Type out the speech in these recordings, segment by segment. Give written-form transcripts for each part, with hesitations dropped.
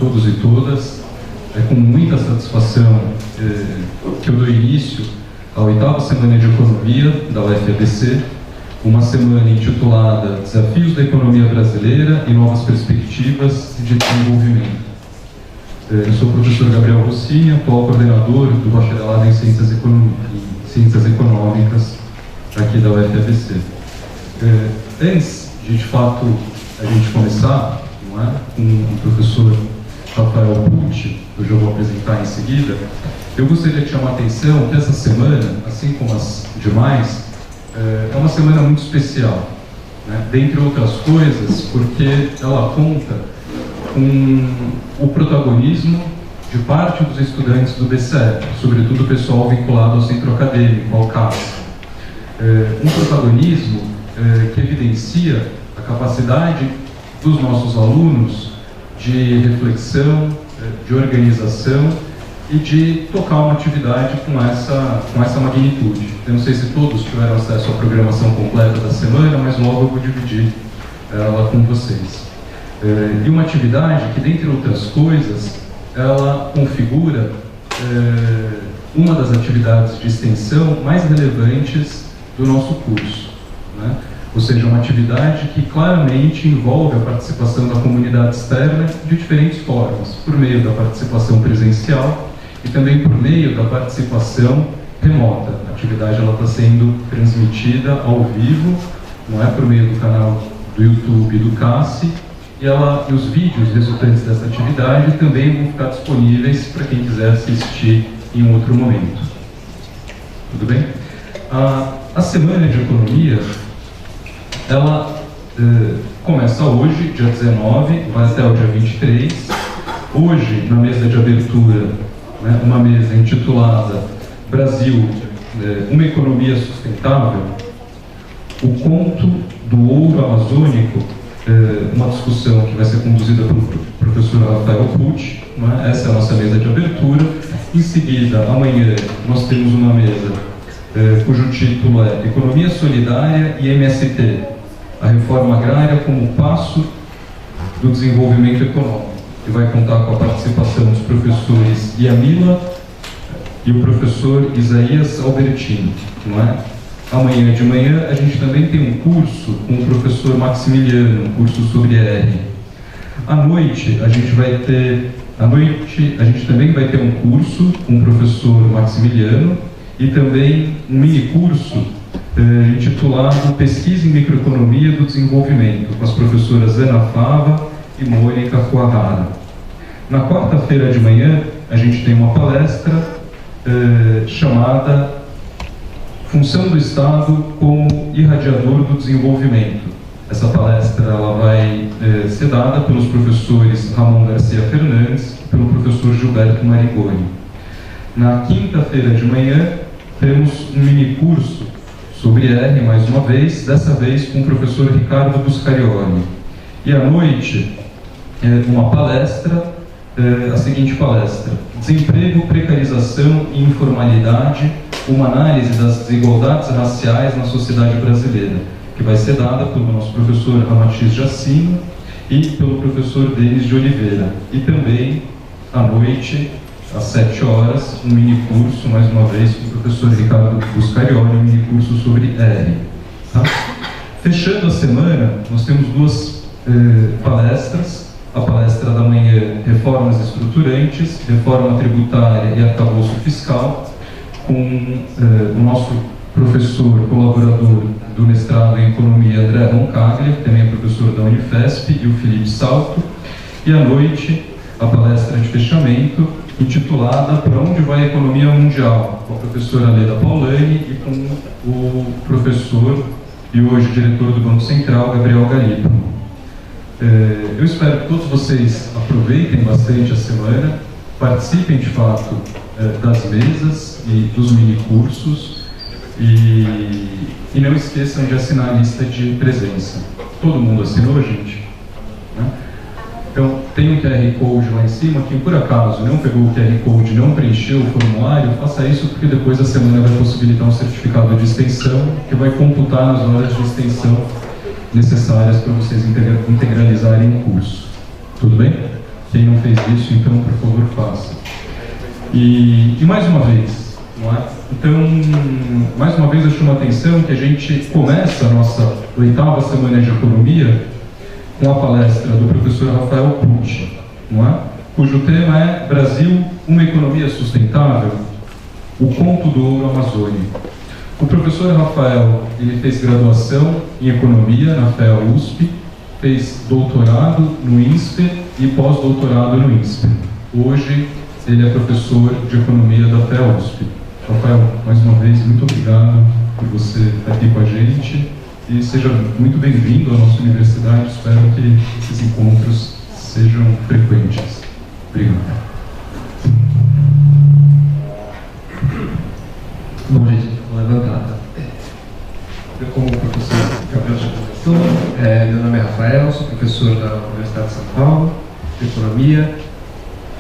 todos e todas. É com muita satisfação que eu dou início à 8ª Semana de Economia da UFABC, uma semana intitulada Desafios da Economia Brasileira e Novas Perspectivas de Desenvolvimento. Eu sou o professor Gabriel Rossini, atual coordenador do Bacharelado em Ciências Econômicas aqui da UFABC. Antes de fato, a gente começar, não é? Com o professor Rafael Pucci, que eu já vou apresentar em seguida, eu gostaria de chamar a atenção que essa semana, assim como as demais, é uma semana muito especial, né? Dentre outras coisas, porque ela conta com o protagonismo de parte dos estudantes do BCE, sobretudo o pessoal vinculado ao centro acadêmico, ao CAS. Um protagonismo que evidencia a capacidade dos nossos alunos de reflexão, de organização e de tocar uma atividade com essa magnitude. Eu não sei se todos tiveram acesso à programação completa da semana, mas logo eu vou dividir ela com vocês. E uma atividade que, dentre outras coisas, ela configura uma das atividades de extensão mais relevantes do nosso curso, né? Ou seja, uma atividade que claramente envolve a participação da comunidade externa de diferentes formas, por meio da participação presencial e também por meio da participação remota. A atividade está sendo transmitida ao vivo, não é, por meio do canal do YouTube do CAS, e os vídeos resultantes dessa atividade também vão ficar disponíveis para quem quiser assistir em um outro momento. Tudo bem? A Semana de Economia, ela começa hoje, dia 19, vai até o dia 23. Hoje, na mesa de abertura, né, uma mesa intitulada Brasil, uma economia sustentável, o conto do ouro amazônico, uma discussão que vai ser conduzida pelo professor Rafael Pucci, né? Essa é a nossa mesa de abertura. Em seguida, amanhã, nós temos uma mesa cujo título é Economia Solidária e MST, a reforma agrária como passo do desenvolvimento econômico, que vai contar com a participação dos professores Yamila e o professor Isaías Albertini, não é? Amanhã de manhã a gente também tem um curso com o professor Maximiliano, um curso sobre R. À noite a gente também vai ter um curso com o professor Maximiliano e também um mini curso intitulado Pesquisa em Microeconomia do Desenvolvimento, com as professoras Ana Fava e Mônica Kuahara. Na quarta-feira de manhã a gente tem uma palestra chamada Função do Estado como irradiador do desenvolvimento. Essa palestra ela vai ser dada pelos professores Ramon Garcia Fernandes e pelo professor Gilberto Marigoni. Na quinta-feira de manhã, temos um mini curso sobre R, mais uma vez, dessa vez com o professor Ricardo Buscarioli. E à noite, uma palestra, a seguinte palestra: Desemprego, Precarização e Informalidade, uma análise das desigualdades raciais na sociedade brasileira, que vai ser dada pelo nosso professor Ramatiz Jacino e pelo professor Denis de Oliveira. E também, à noite, às 7 horas, um mini curso, mais uma vez, com o professor Ricardo Buscarioli, um mini curso sobre R. Tá? Fechando a semana, nós temos duas palestras. A palestra da manhã, Reformas Estruturantes, Reforma Tributária e Arcabouço Fiscal, com o nosso professor colaborador do mestrado em Economia, André Roncaglia, que também é professor da Unifesp, e o Felipe Salto. E à noite, a palestra de fechamento, intitulada Para onde vai a economia mundial?, com a professora Leda Paulani e com o professor e hoje diretor do Banco Central, Gabriel Galípolo. Eu espero que todos vocês aproveitem bastante a semana, participem de fato das mesas e dos mini cursos e não esqueçam de assinar a lista de presença. Todo mundo assinou, gente? Né? Então, tem um QR Code lá em cima. Quem por acaso não pegou o QR Code e não preencheu o formulário, faça isso, porque depois a semana vai possibilitar um certificado de extensão que vai computar nas horas de extensão necessárias para vocês integralizarem o curso. Tudo bem? Quem não fez isso, então, por favor, faça. E mais uma vez, não é? Então, mais uma vez eu chamo a atenção que a gente começa a nossa 8ª Semana de Economia com a palestra do professor Rafael Pucci, não é? Cujo tema é Brasil, uma economia sustentável, o conto do ouro amazônico. O professor Rafael, ele fez graduação em economia na FEA USP, fez doutorado no INSPER e pós-doutorado no INSPER. Hoje, ele é professor de economia da FEA USP. Rafael, mais uma vez, muito obrigado por você estar aqui com a gente e seja muito bem-vindo à nossa universidade. Espero que esses encontros sejam frequentes. Obrigado. Bom, gente, vou levantar. Eu, como professor Gabriel já comentou, meu nome é Rafael, sou professor da Universidade de São Paulo, de Economia.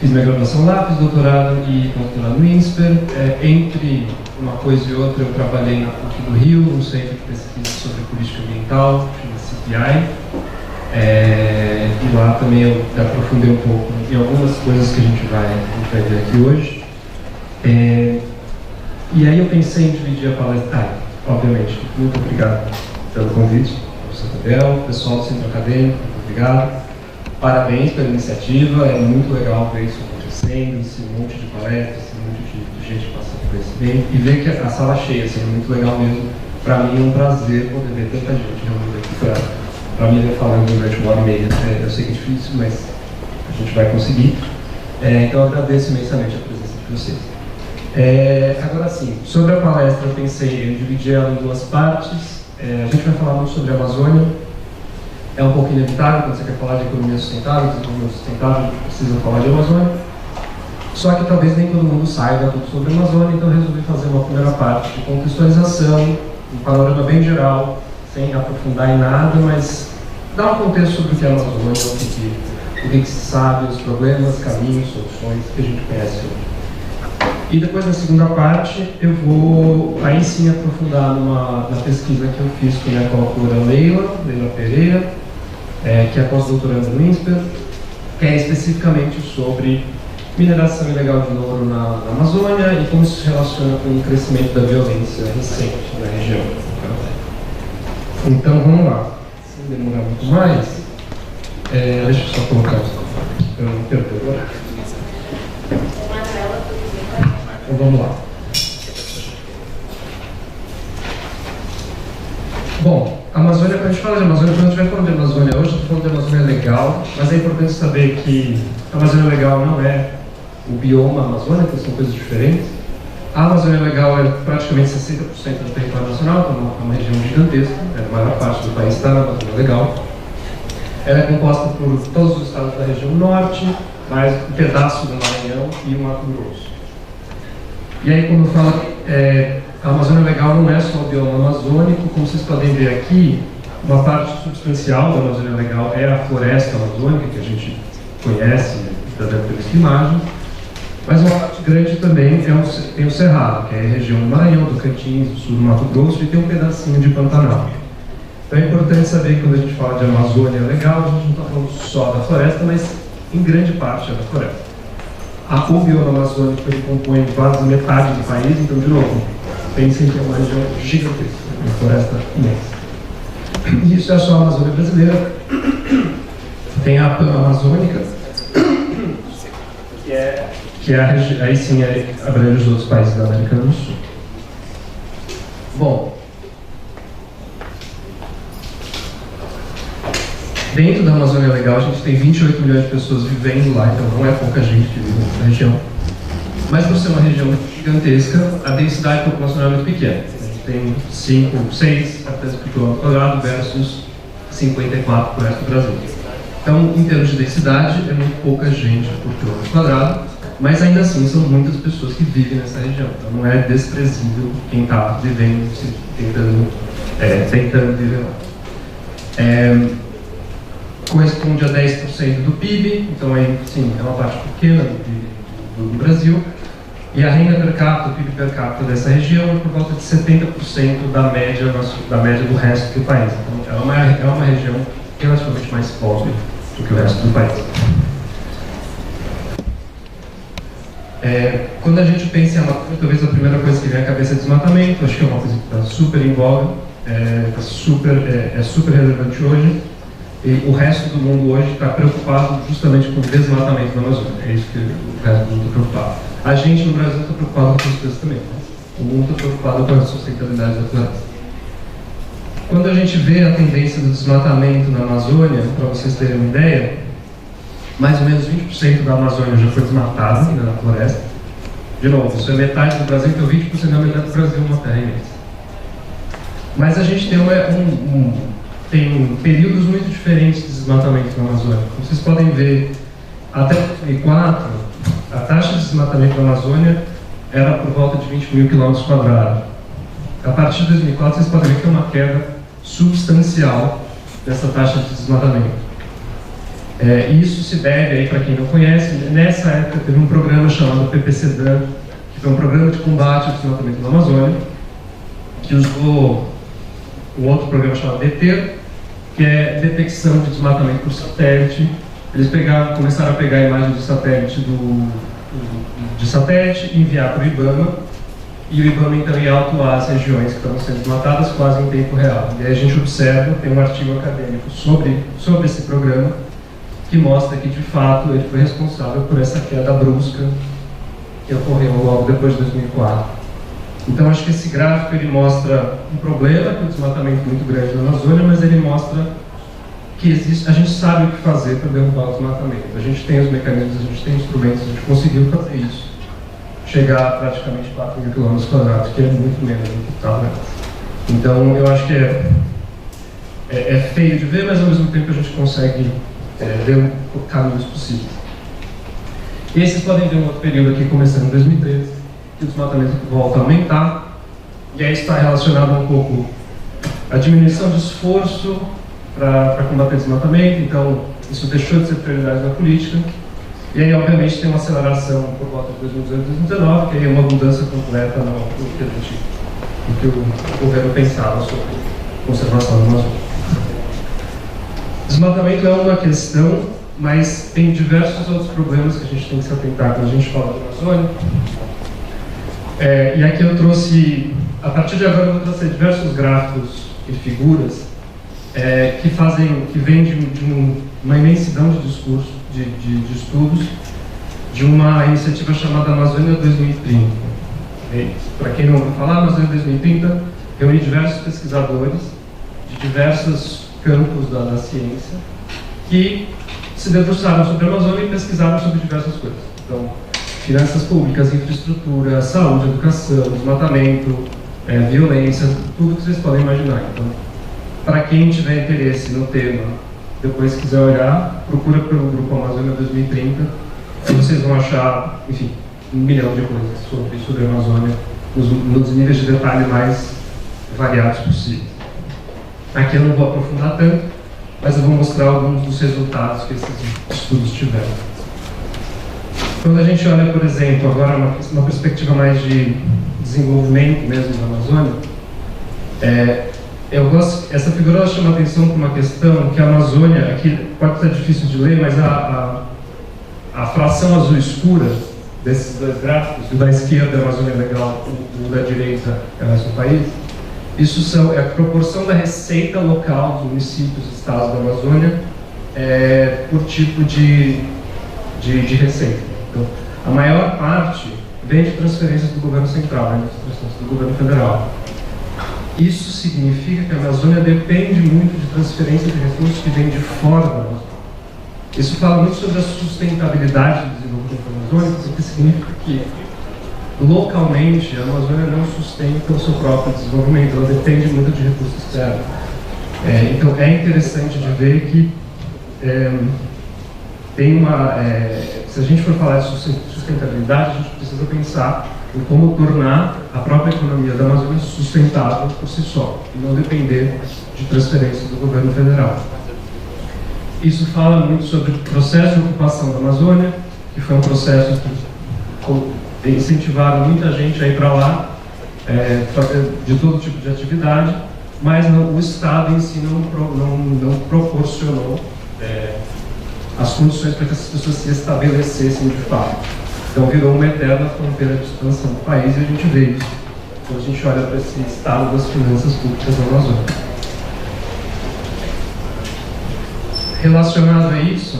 Fiz minha graduação lá, fiz doutorado e pós-doutorado no INSPER. Entre uma coisa e outra, eu trabalhei na PUC do Rio, num centro de pesquisa sobre política ambiental, chama CPI. E lá também eu aprofundei um pouco em algumas coisas que a gente vai ver aqui hoje. E aí eu pensei em dividir a palestra. Obviamente, muito obrigado pelo convite, professor Gabriel, pessoal do Centro Acadêmico, muito obrigado. Parabéns pela iniciativa, é muito legal ver isso acontecendo, esse monte de palestras, esse monte de gente passando conhecimento e ver que a sala cheia, assim, é muito legal mesmo. Para mim é um prazer poder ver tanta gente reunida aqui para mim falando durante 1h30. Eu sei que é difícil, mas a gente vai conseguir. Então eu agradeço imensamente a presença de vocês. Agora sim, sobre a palestra eu pensei em dividir ela em 2 partes. A gente vai falar muito sobre a Amazônia. É um pouco inevitável, quando você quer falar de economia sustentável, desenvolvimento sustentável, precisa falar de Amazônia. Só que talvez nem todo mundo saiba tudo sobre a Amazônia, então eu resolvi fazer uma primeira parte de contextualização, um panorama bem geral, sem aprofundar em nada, mas dar um contexto sobre o que é a Amazônia, o que se sabe, os problemas, caminhos, soluções que a gente conhece hoje. E depois, na segunda parte, eu vou aí sim aprofundar na pesquisa que eu fiz com a minha coautora Leila Pereira, que é pós-doutoranda no INSPER, que é especificamente sobre mineração ilegal de ouro na Amazônia e como isso se relaciona com o crescimento da violência recente na região. Então, vamos lá. Sem demorar muito mais, deixa eu só colocar os comentários, eu não perco agora. Então, vamos lá. Bom, a Amazônia, quando a gente fala de Amazônia, quando a gente vai falando de Amazônia hoje, eu estou falando de Amazônia legal, mas é importante saber que a Amazônia legal não é o bioma Amazônia, que são coisas diferentes. A Amazônia legal é praticamente 60% do território nacional, então é uma região gigantesca, a maior parte do país está na Amazônia legal. Ela é composta por todos os estados da região norte, mais um pedaço do Maranhão e o Mato Grosso. E aí, quando eu falo a Amazônia legal não é só o bioma amazônico, como vocês podem ver aqui, uma parte substancial da Amazônia legal é a floresta amazônica, que a gente conhece, já deve ter visto imagens, mas uma parte grande também tem o Cerrado, que é a região do Maranhão, do Tocantins, do sul do Mato Grosso, e tem um pedacinho de Pantanal. Então é importante saber que quando a gente fala de Amazônia legal, a gente não está falando só da floresta, mas em grande parte é da floresta. O bioma amazônico ele compõe quase metade do país, então, de novo, pensem que é uma região gigantesca, uma floresta imensa. E isso é só a Amazônia brasileira. Tem a Pan-Amazônica, que aí sim abrange os outros países da América do Sul. Bom, dentro da Amazônia Legal, a gente tem 28 milhões de pessoas vivendo lá, então não é pouca gente que vive nessa região. Mas por ser uma região gigantesca, a densidade populacional é muito pequena. A gente tem 5, 6 habitantes por quilômetro quadrado versus 54 por resto do Brasil. Então, em termos de densidade, é muito pouca gente por quilômetro quadrado, mas ainda assim são muitas pessoas que vivem nessa região. Então não é desprezível quem está vivendo, tentando viver lá. Corresponde a 10% do PIB, então aí, sim, é uma parte pequena do PIB do Brasil. E a renda per capita, o PIB per capita dessa região é por volta de 70% da média do resto do país. Então é uma região relativamente mais pobre do que o resto do país. Quando a gente pensa em Amazônia, talvez a primeira coisa que vem à cabeça é desmatamento. Acho que é uma coisa que está super em voga, é super relevante hoje. E o resto do mundo hoje está preocupado justamente com o desmatamento da Amazônia. É isso que o resto do mundo está preocupado. A gente no Brasil está preocupado com outras coisas também. O mundo está preocupado com a sustentabilidade da floresta. Quando a gente vê a tendência do desmatamento na Amazônia, para vocês terem uma ideia, mais ou menos 20% da Amazônia já foi desmatada na floresta. De novo, isso é metade do Brasil, então 20% da metade do Brasil é uma terra imensa. Mas a gente tem períodos muito diferentes de desmatamento na Amazônia. Como vocês podem ver, até 2004, a taxa de desmatamento na Amazônia era por volta de 20 mil quilômetros quadrados. A partir de 2004, vocês podem ver que tem uma queda substancial dessa taxa de desmatamento. Isso se deve, aí para quem não conhece, nessa época teve um programa chamado PPCDAN, que foi um programa de combate ao desmatamento na Amazônia, que usou um outro programa chamado DETER, que é detecção de desmatamento por satélite. Eles começaram a pegar a imagem de satélite de satélite e enviar para o IBAMA, e o IBAMA então ia autuar as regiões que estavam sendo desmatadas quase em tempo real. E aí a gente observa, tem um artigo acadêmico sobre esse programa, que mostra que de fato ele foi responsável por essa queda brusca que ocorreu logo depois de 2004. Então acho que esse gráfico ele mostra um problema, que é um desmatamento muito grande na Amazônia, mas ele mostra que existe, a gente sabe o que fazer para derrubar o desmatamento. A gente tem os mecanismos, a gente tem instrumentos, a gente conseguiu fazer isso. Chegar a praticamente 4 mil quilômetros quadrados, que é muito menos do que estava antes. Então eu acho que é feio de ver, mas ao mesmo tempo a gente consegue ver caminhos possíveis. E aí vocês podem ver um outro período aqui, começando em 2013, que o desmatamento volta a aumentar, e aí está relacionado um pouco à diminuição de esforço para combater o desmatamento, então isso deixou de ser prioridade na política, e aí obviamente tem uma aceleração por volta de 2018 e 2019, que aí é uma mudança completa no que o governo pensava sobre conservação da Amazônia. Desmatamento é uma questão, mas tem diversos outros problemas que a gente tem que se atentar quando a gente fala da Amazônia. E aqui eu trouxe, a partir de agora eu vou trazer diversos gráficos e figuras que vêm de uma imensidão de discursos, de estudos, de uma iniciativa chamada Amazônia 2030. Para quem não ouviu falar, a Amazônia 2030 reúne diversos pesquisadores de diversos campos da ciência que se debruçaram sobre a Amazônia e pesquisaram sobre diversas coisas. Então, finanças públicas, infraestrutura, saúde, educação, desmatamento, violência, tudo que vocês podem imaginar. Então, para quem tiver interesse no tema, depois quiser olhar, procura pelo Grupo Amazônia 2030 e vocês vão achar, enfim, 1 milhão de coisas sobre a Amazônia nos níveis de detalhe mais variados possíveis. Aqui eu não vou aprofundar tanto, mas eu vou mostrar alguns dos resultados que esses estudos tiveram. Quando a gente olha, por exemplo, agora uma perspectiva mais de desenvolvimento mesmo da Amazônia, essa figura ela chama atenção para uma questão que a Amazônia, aqui pode ser difícil de ler, mas a fração azul escura desses dois gráficos, o da esquerda é a Amazônia Legal, o da direita é o resto do país, isso é a proporção da receita local dos municípios e estados da Amazônia por tipo de receita. Então, a maior parte vem de transferências do governo central, vem de transferências do governo federal. Isso significa que a Amazônia depende muito de transferência de recursos que vêm de fora da Amazônia. Isso fala muito sobre a sustentabilidade do desenvolvimento amazônico, porque significa que localmente a Amazônia não sustenta o seu próprio desenvolvimento, ela depende muito de recursos externos. Então é interessante de ver que tem se a gente for falar de sustentabilidade, a gente precisa pensar em como tornar a própria economia da Amazônia sustentável por si só, e não depender de transferências do governo federal. Isso fala muito sobre o processo de ocupação da Amazônia, que foi um processo que incentivaram muita gente a ir para lá, de todo tipo de atividade, mas o Estado em si não proporcionou as condições para que essas pessoas se estabelecessem de fato. Então virou uma eterna fronteira de expansão do país e a gente vê isso quando a gente olha para esse estado das finanças públicas da Amazônia. Relacionado a isso,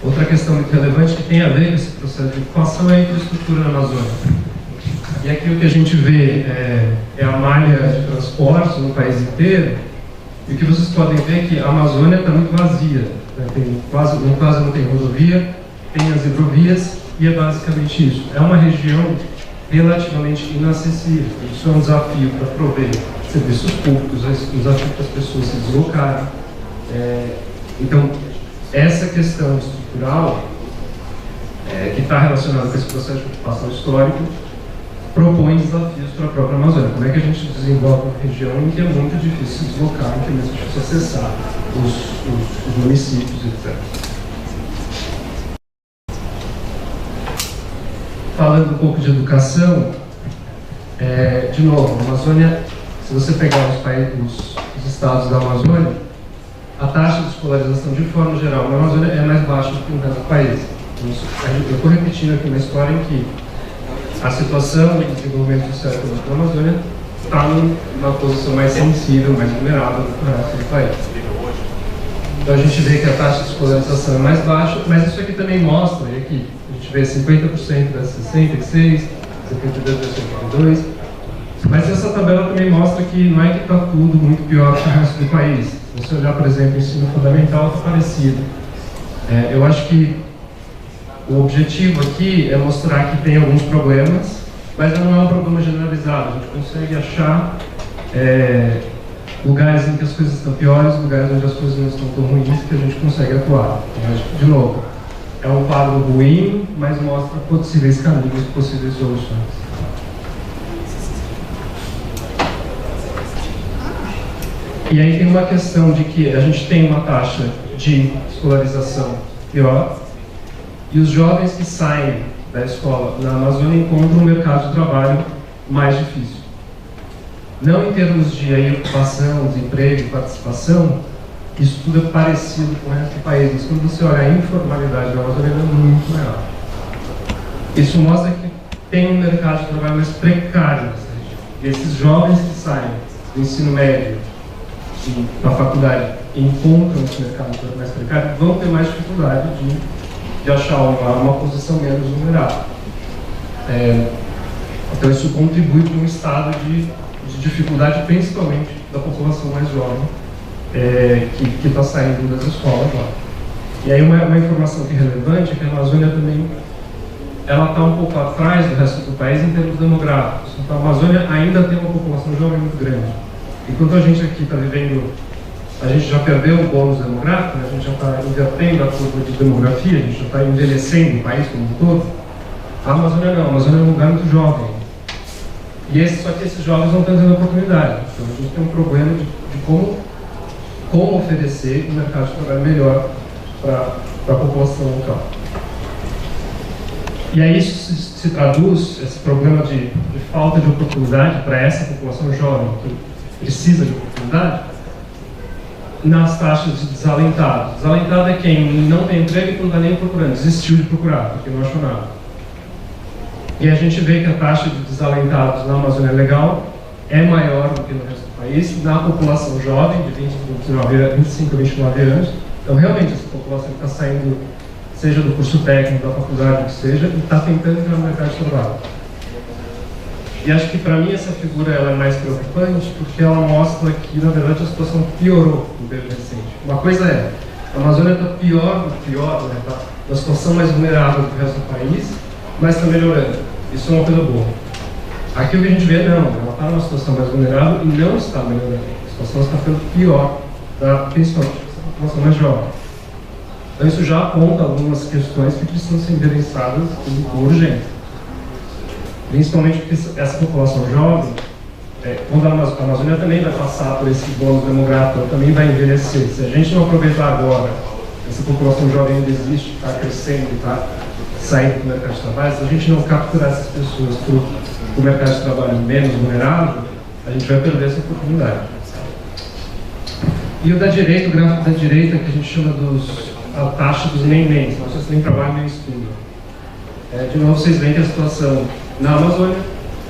outra questão muito relevante que tem a ver com esse processo de ocupação é a infraestrutura na Amazônia. E aqui o que a gente vê é a malha de transporte no país inteiro, e o que vocês podem ver é que a Amazônia está muito vazia, né? Quase não tem rodovia, tem as hidrovias, e é basicamente isso. É uma região relativamente inacessível. Isso é um desafio para prover serviços públicos, um desafio para as pessoas se deslocarem. Então, essa questão estrutural, que está relacionada com esse processo de ocupação histórico, propõe desafios para a própria Amazônia. Como é que a gente desenvolve uma região em que é muito difícil se deslocar, em que é muito difícil acessar os municípios, etc. Falando um pouco de educação, de novo, a Amazônia, se você pegar os estados da Amazônia, a taxa de escolarização, de forma geral, na Amazônia é mais baixa do que no resto do país. Eu estou repetindo aqui uma história em que a situação de desenvolvimento social econômico da Amazônia está numa posição mais sensível, mais vulnerável do que o resto do país. Então a gente vê que a taxa de escolarização é mais baixa, mas isso aqui também mostra, e aqui a gente vê 50% das 66, 72%, mas essa tabela também mostra que não é que está tudo muito pior que o resto do país. Se você olhar, por exemplo, o ensino fundamental, está parecido. Eu acho que o objetivo aqui é mostrar que tem alguns problemas, mas não é um problema generalizado. A gente consegue achar lugares em que as coisas estão piores, lugares onde as coisas não estão tão ruins, que a gente consegue atuar. De novo, é um quadro ruim, mas mostra possíveis caminhos, possíveis soluções. E aí tem uma questão de que a gente tem uma taxa de escolarização pior, e os jovens que saem da escola na Amazônia encontram um mercado de trabalho mais difícil. Não em termos de ocupação, desemprego, participação, isso tudo é parecido com o resto do país, mas quando você olha a informalidade da Amazônia, é muito maior. Isso mostra que tem um mercado de trabalho mais precário nessa região. E esses jovens que saem do ensino médio da faculdade e encontram esse mercado de trabalho mais precário, vão ter mais dificuldade de achar uma posição menos vulnerável. Então isso contribui para um estado de dificuldade, principalmente da população mais jovem, que está saindo das escolas lá. E aí uma informação que é relevante é que a Amazônia também está um pouco atrás do resto do país em termos demográficos. Então a Amazônia ainda tem uma população jovem muito grande. Enquanto a gente aqui está vivendo, a gente já perdeu o bônus demográfico, né? A gente já está invertendo a curva de demografia, a gente já está envelhecendo o país como um todo. A Amazônia não, a Amazônia é um lugar muito jovem. Só que esses jovens não estão tendo oportunidade. Então a gente tem um problema de como oferecer um mercado de trabalho melhor para a população local. E aí isso se traduz, esse problema de falta de oportunidade para essa população jovem, que precisa de oportunidade, nas taxas de desalentado. Desalentado é quem não tem emprego e não está nem procurando, desistiu de procurar, porque não achou nada. E a gente vê que a taxa de desalentados na Amazônia Legal é maior do que no resto do país, na população jovem, de 25 a 29 anos. Então, realmente, essa população está saindo, seja do curso técnico, da faculdade, o que seja, e está tentando entrar no mercado de trabalho. E acho que, para mim, essa figura ela é mais preocupante, porque ela mostra que, na verdade, a situação piorou no período recente. Uma coisa é, a Amazônia está pior, né? Está numa situação mais vulnerável do que o resto do país, mas está melhorando. Isso é uma coisa boa. Aqui o que a gente vê, não, ela está numa situação mais vulnerável e não está melhorando. A situação está ficando pior, principalmente para a população mais jovem. Então isso já aponta algumas questões que precisam ser endereçadas com urgência. Principalmente porque essa população jovem, quando a Amazônia também vai passar por esse bônus demográfico, ela também vai envelhecer. Se a gente não aproveitar agora, essa população jovem ainda existe, está crescendo, está saindo do mercado de trabalho, se a gente não capturar essas pessoas para o mercado de trabalho menos vulnerável, a gente vai perder essa oportunidade. E o da direita, o gráfico da direita, que a gente chama a taxa dos nenéns, não sei se nem trabalho nem estudo. De novo, vocês veem que a situação na Amazônia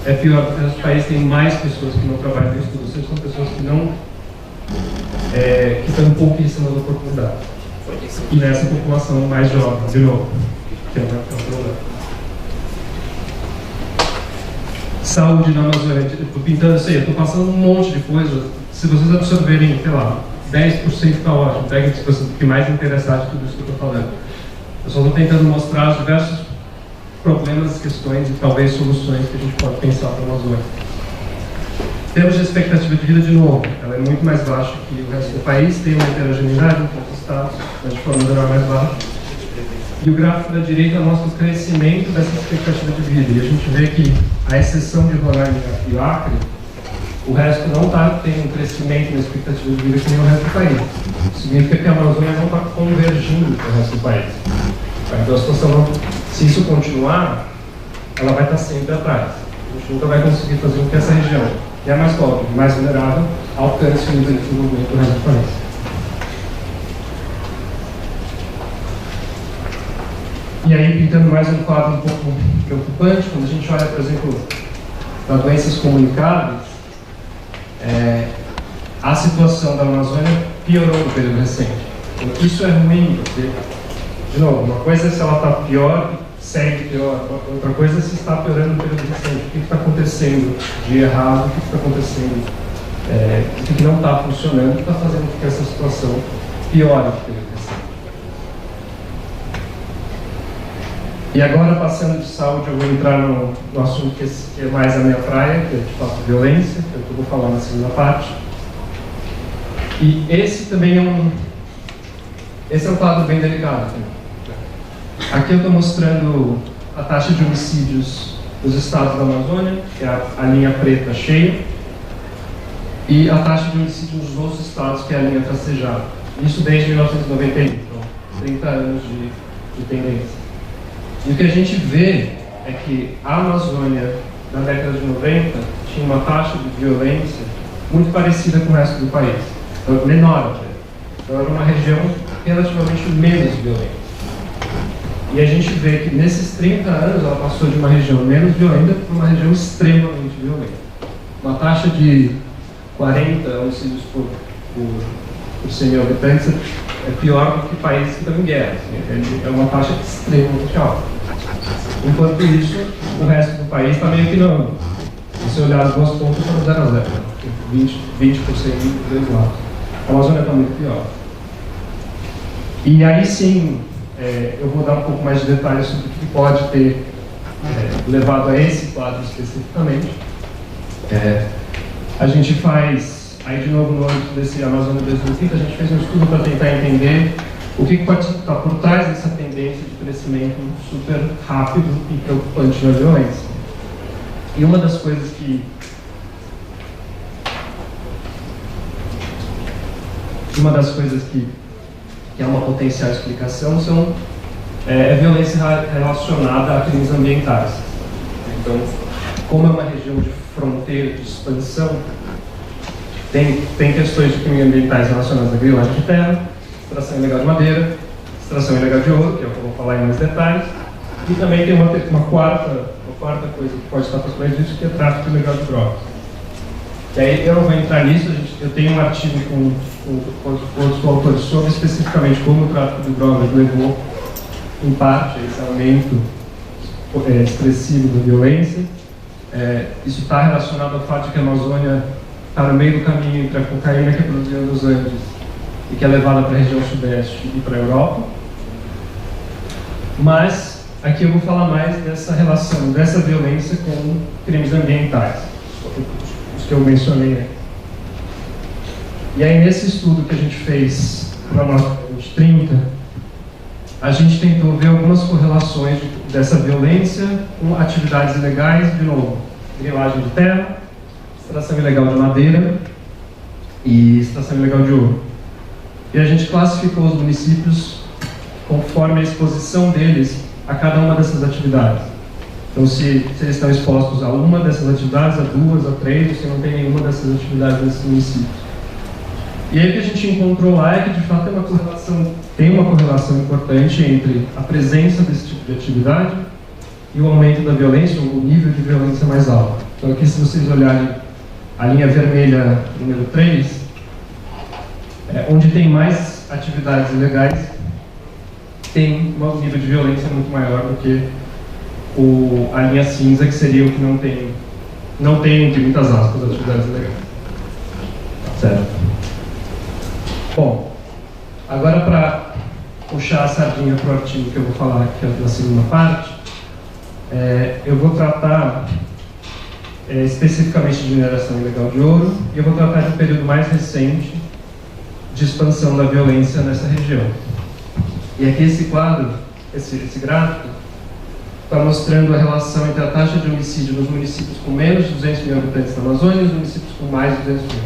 é pior, porque os países têm mais pessoas que não trabalham no estudo, ou seja, são pessoas que não que estão pouquíssimas oportunidades. E nessa população mais jovem, de novo, que é um problema. Saúde na Amazônia, estou pintando isso aí, eu estou passando um monte de coisa. Se vocês absorverem, sei lá, 10% está ótimo, peguem se vocês fiquem mais interessados em tudo isso que eu estou falando. Eu só estou tentando mostrar os diversos problemas, questões e talvez soluções que a gente pode pensar para a Amazônia. Temos a expectativa de vida de novo, ela é muito mais baixa que o resto do país, tem uma heterogeneidade em poucos estados, mas de forma geral mais baixa. E o gráfico da direita mostra o crescimento dessa expectativa de vida. E a gente vê que, à exceção de Roraima e o Acre, o resto não está tendo um crescimento na expectativa de vida que nem o resto do país. Isso significa que a Amazônia não está convergindo com o resto do país. Então a situação, se isso continuar, ela vai estar sempre atrás. A gente nunca vai conseguir fazer com que essa região, que é mais pobre, mais vulnerável, alcance o nível de desenvolvimento do resto do país. E aí, pintando mais um quadro um pouco preocupante, quando a gente olha, por exemplo, para doenças comunicáveis, a situação da Amazônia piorou no período recente. Então, isso é ruim, porque, de novo, uma coisa é se ela está pior, segue pior, outra coisa é se está piorando no período recente. O que está acontecendo de errado, o que está acontecendo, o que não está funcionando, o que está fazendo com que essa situação piore no período recente. E agora, passando de saúde, eu vou entrar no assunto que é mais a minha praia, que é de fato violência, que eu vou falar na segunda parte. E esse também é um quadro bem delicado. Aqui eu estou mostrando a taxa de homicídios dos estados da Amazônia, que é a linha preta cheia, e a taxa de homicídios dos outros estados, que é a linha tracejada. Isso desde 1991, então 30 anos de tendência. E o que a gente vê é que a Amazônia, na década de 90, tinha uma taxa de violência muito parecida com o resto do país, então, menor até. Então era uma região relativamente menos violenta. E a gente vê que nesses 30 anos ela passou de uma região menos violenta para uma região extremamente violenta. Uma taxa de 40 homicídios por 100 mil habitantes é pior do que países que estão em guerra. Assim, é uma taxa extremamente alta. Enquanto isso, o resto do país está meio que não. Se você olhar as duas pontas, estão 0 a 0. 20% dos dois lados. A Amazônia está muito pior. E aí sim, eu vou dar um pouco mais de detalhes sobre o que pode ter levado a esse quadro especificamente. A gente faz, aí de novo no âmbito desse Amazônia 2030, a gente fez um estudo para tentar entender o que pode estar por trás dessa tendência de crescimento super rápido e preocupante na violência. E uma das coisas que é uma potencial explicação é violência relacionada a crimes ambientais. Então, como é uma região de fronteira, de expansão, tem questões de crimes ambientais relacionadas à grilagem de terra, extração ilegal de madeira, extração ilegal de ouro, que é o que eu vou falar em mais detalhes, e também tem uma quarta coisa que pode estar por trás disso, que é tráfico ilegal de drogas. E aí eu não vou entrar nisso, eu tenho um artigo com outros autores sobre especificamente como o tráfico de drogas levou, em parte, a esse aumento expressivo da violência. Isso está relacionado ao fato de que a Amazônia está no meio do caminho entre a cocaína que é produzida nos Andes e que é levada para a região sudeste e para a Europa. Mas aqui eu vou falar mais dessa relação, dessa violência com crimes ambientais, os que eu mencionei aqui. E aí nesse estudo que a gente fez para nós, 2030, a gente tentou ver algumas correlações dessa violência com atividades ilegais, de novo, grilagem de terra, extração ilegal de madeira e extração ilegal de ouro. E a gente classificou os municípios conforme a exposição deles a cada uma dessas atividades. Então, se eles estão expostos a uma dessas atividades, a duas, a três, ou se não tem nenhuma dessas atividades nesses municípios. E aí o que a gente encontrou lá é que, de fato, tem uma correlação importante entre a presença desse tipo de atividade e o aumento da violência, o nível de violência mais alto. Então aqui, se vocês olharem a linha vermelha número 3, onde tem mais atividades ilegais, tem um nível de violência muito maior do que a linha cinza, que seria o que não tem, entre muitas aspas, atividades ilegais. Certo? Bom, agora para puxar a sardinha para o artigo que eu vou falar aqui na segunda parte, eu vou tratar especificamente de mineração ilegal de ouro, e eu vou tratar de um período mais recente de expansão da violência nessa região. E aqui esse quadro, esse gráfico, está mostrando a relação entre a taxa de homicídio nos municípios com menos de 200 mil habitantes da Amazônia e os municípios com mais de 200 mil.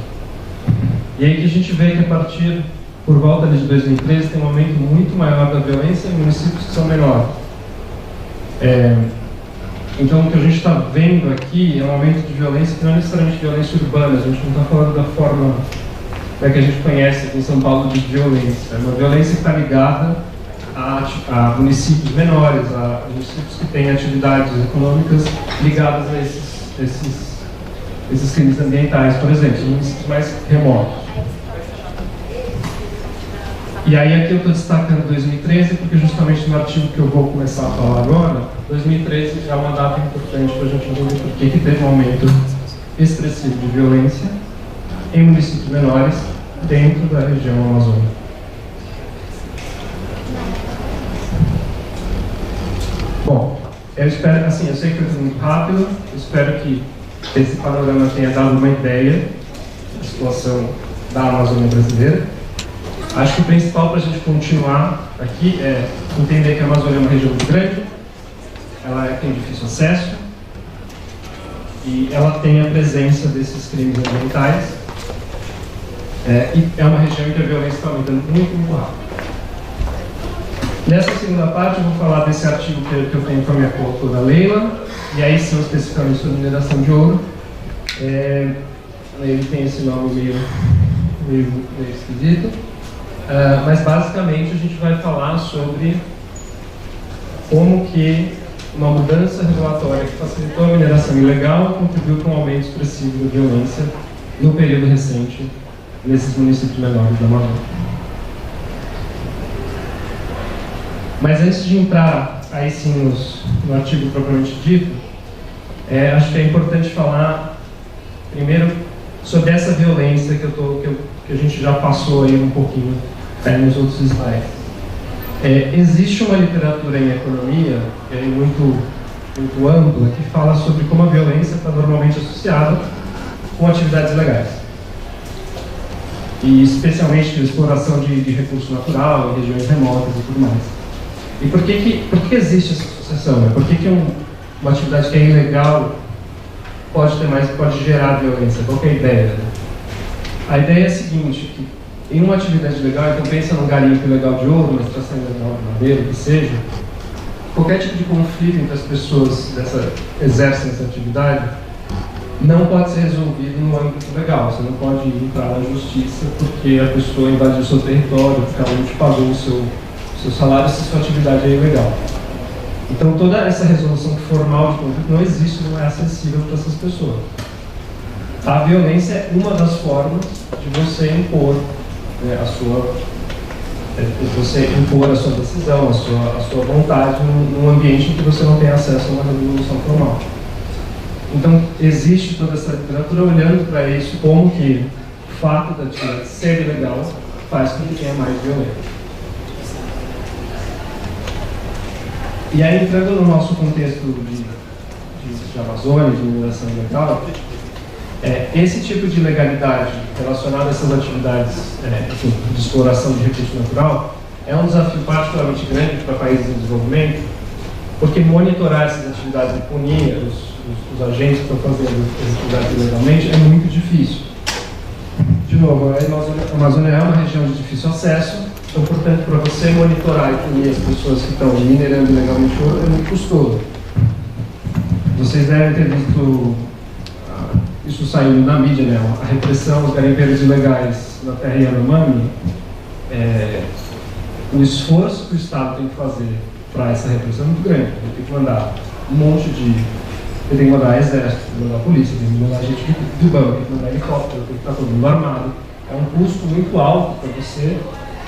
E aí que a gente vê que a partir, por volta de 2013, tem um aumento muito maior da violência em municípios que são menores. Então, o que a gente está vendo aqui é um aumento de violência que não é necessariamente violência urbana, a gente não está falando da forma que a gente conhece aqui em São Paulo de violência. É uma violência que está ligada a municípios menores, a municípios que têm atividades econômicas ligadas a esses crimes ambientais, por exemplo, municípios mais remotos. E aí aqui eu estou destacando 2013, porque justamente no artigo que eu vou começar a falar agora, 2013 já é uma data importante para a gente entender por que teve um aumento expressivo de violência em municípios menores dentro da região amazônica. Bom, eu espero, assim, eu sei que eu fui muito rápido, eu espero que esse panorama tenha dado uma ideia da situação da Amazônia brasileira. Acho que o principal para a gente continuar aqui é entender que a Amazônia é uma região muito grande, ela tem difícil acesso e ela tem a presença desses crimes ambientais, e é uma região em que a violência está aumentando muito, muito rápido. Nessa segunda parte eu vou falar desse artigo que eu tenho com a minha coautora Leila, e aí sim especificamente sobre mineração de ouro. Ele tem esse nome meio esquisito. Mas basicamente a gente vai falar sobre como que uma mudança regulatória que facilitou a mineração ilegal contribuiu para um aumento expressivo da violência no período recente nesses municípios menores da Amazônia. Mas antes de entrar aí sim no artigo propriamente dito, acho que é importante falar primeiro sobre essa violência que a gente já passou aí um pouquinho nos outros slides. Existe uma literatura em economia muito ampla que fala sobre como a violência está normalmente associada com atividades ilegais. E especialmente de exploração de recurso natural, em regiões remotas e tudo mais. E por que existe essa associação? Por que uma atividade que é ilegal pode gerar violência? Qual que é a ideia? A ideia é a seguinte, que em uma atividade ilegal, então pensa num garimpo ilegal de ouro, uma extração ilegal de madeira, o que seja, qualquer tipo de conflito entre as pessoas que exercem essa atividade não pode ser resolvido no âmbito legal. Você não pode entrar na justiça porque a pessoa invadiu o seu território, porque ela não te pagou o seu salário se sua atividade é ilegal. Então toda essa resolução formal de conflito não existe, não é acessível para essas pessoas. A violência é uma das formas de você impor a sua decisão, a sua vontade num ambiente em que você não tem acesso a uma resolução formal. Então existe toda essa literatura olhando para isso como que o fato da atividade ser ilegal faz com que tenha mais violência. E aí, entrando no nosso contexto de Amazônia, de mineração ilegal, esse tipo de legalidade relacionada a essas atividades de exploração de recurso natural é um desafio particularmente grande para países em desenvolvimento, porque monitorar essas atividades e punir os agentes que estão fazendo essas atividades ilegalmente é muito difícil. De novo, a Amazônia é uma região de difícil acesso. Então, portanto, para você monitorar e punir as pessoas que estão minerando ilegalmente ouro é muito custoso. Vocês devem ter visto isso saindo na mídia, né? A repressão aos garimpeiros ilegais na terra Yanomami. O esforço que o Estado tem que fazer para essa repressão é muito grande. Ele tem que mandar um monte de... Você tem que mandar exército, tem que mandar polícia, tem que mandar gente do banco, tem que mandar helicóptero, tem que estar todo mundo armado. É um custo muito alto para você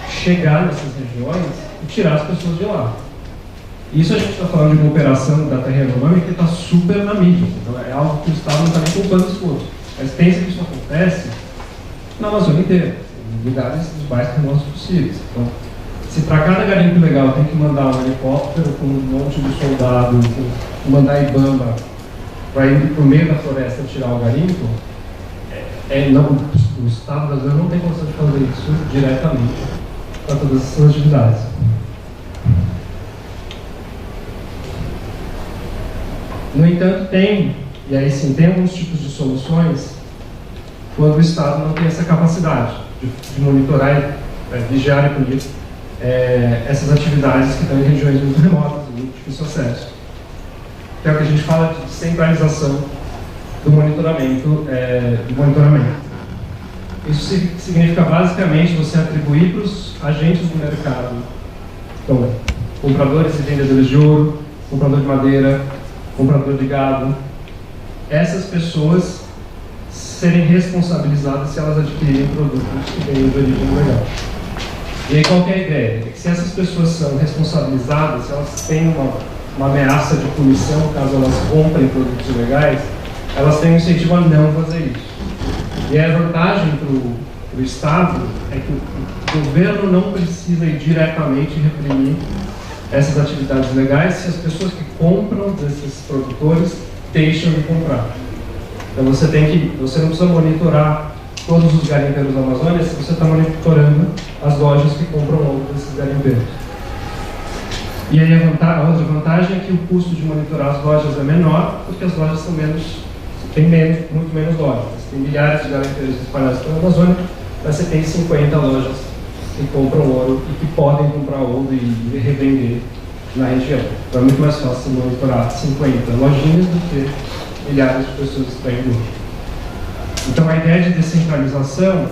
chegar nessas regiões e tirar as pessoas de lá. Isso a gente está falando de uma operação da Terra Econômica que está super na mídia. Então é algo que o Estado não está nem poupando esforço. Mas pensa que isso acontece na Amazônia inteira, em lugares dos mais remotos possíveis. Então, se para cada garimpo legal tem que mandar um helicóptero com um monte de soldado, mandar IBAMA para ir para o meio da floresta tirar o garimpo, o Estado brasileiro não tem condição de fazer isso diretamente para todas essas atividades. No entanto, tem alguns tipos de soluções quando o Estado não tem essa capacidade de monitorar, vigiar e punir essas atividades que estão em regiões muito remotas, muito difícil acesso. Que é o que a gente fala de centralização do monitoramento. Isso significa basicamente você atribuir para os agentes do mercado, então, compradores e vendedores de ouro, comprador de madeira, comprador de gado, essas pessoas serem responsabilizadas se elas adquirirem produtos que venham de origem legal. E aí qual que é a ideia? É que se essas pessoas são responsabilizadas, se elas têm uma ameaça de punição caso elas comprem produtos ilegais, elas têm um incentivo a não fazer isso. E a vantagem para o Estado é que o governo não precisa ir diretamente reprimir essas atividades ilegais se as pessoas que compram desses produtores deixam de comprar. Então você não precisa monitorar todos os garimpeiros da Amazônia se você está monitorando as lojas que compram ouro desses garimpeiros. E aí a outra vantagem é que o custo de monitorar as lojas é menor, porque as lojas têm muito menos lojas. Tem milhares de garimpeiros espalhados pela Amazônia, mas você tem 50 lojas que compram ouro e que podem comprar ouro e revender na região. Então é muito mais fácil monitorar 50 lojinhas do que milhares de pessoas extraindo ouro. Então a ideia de descentralização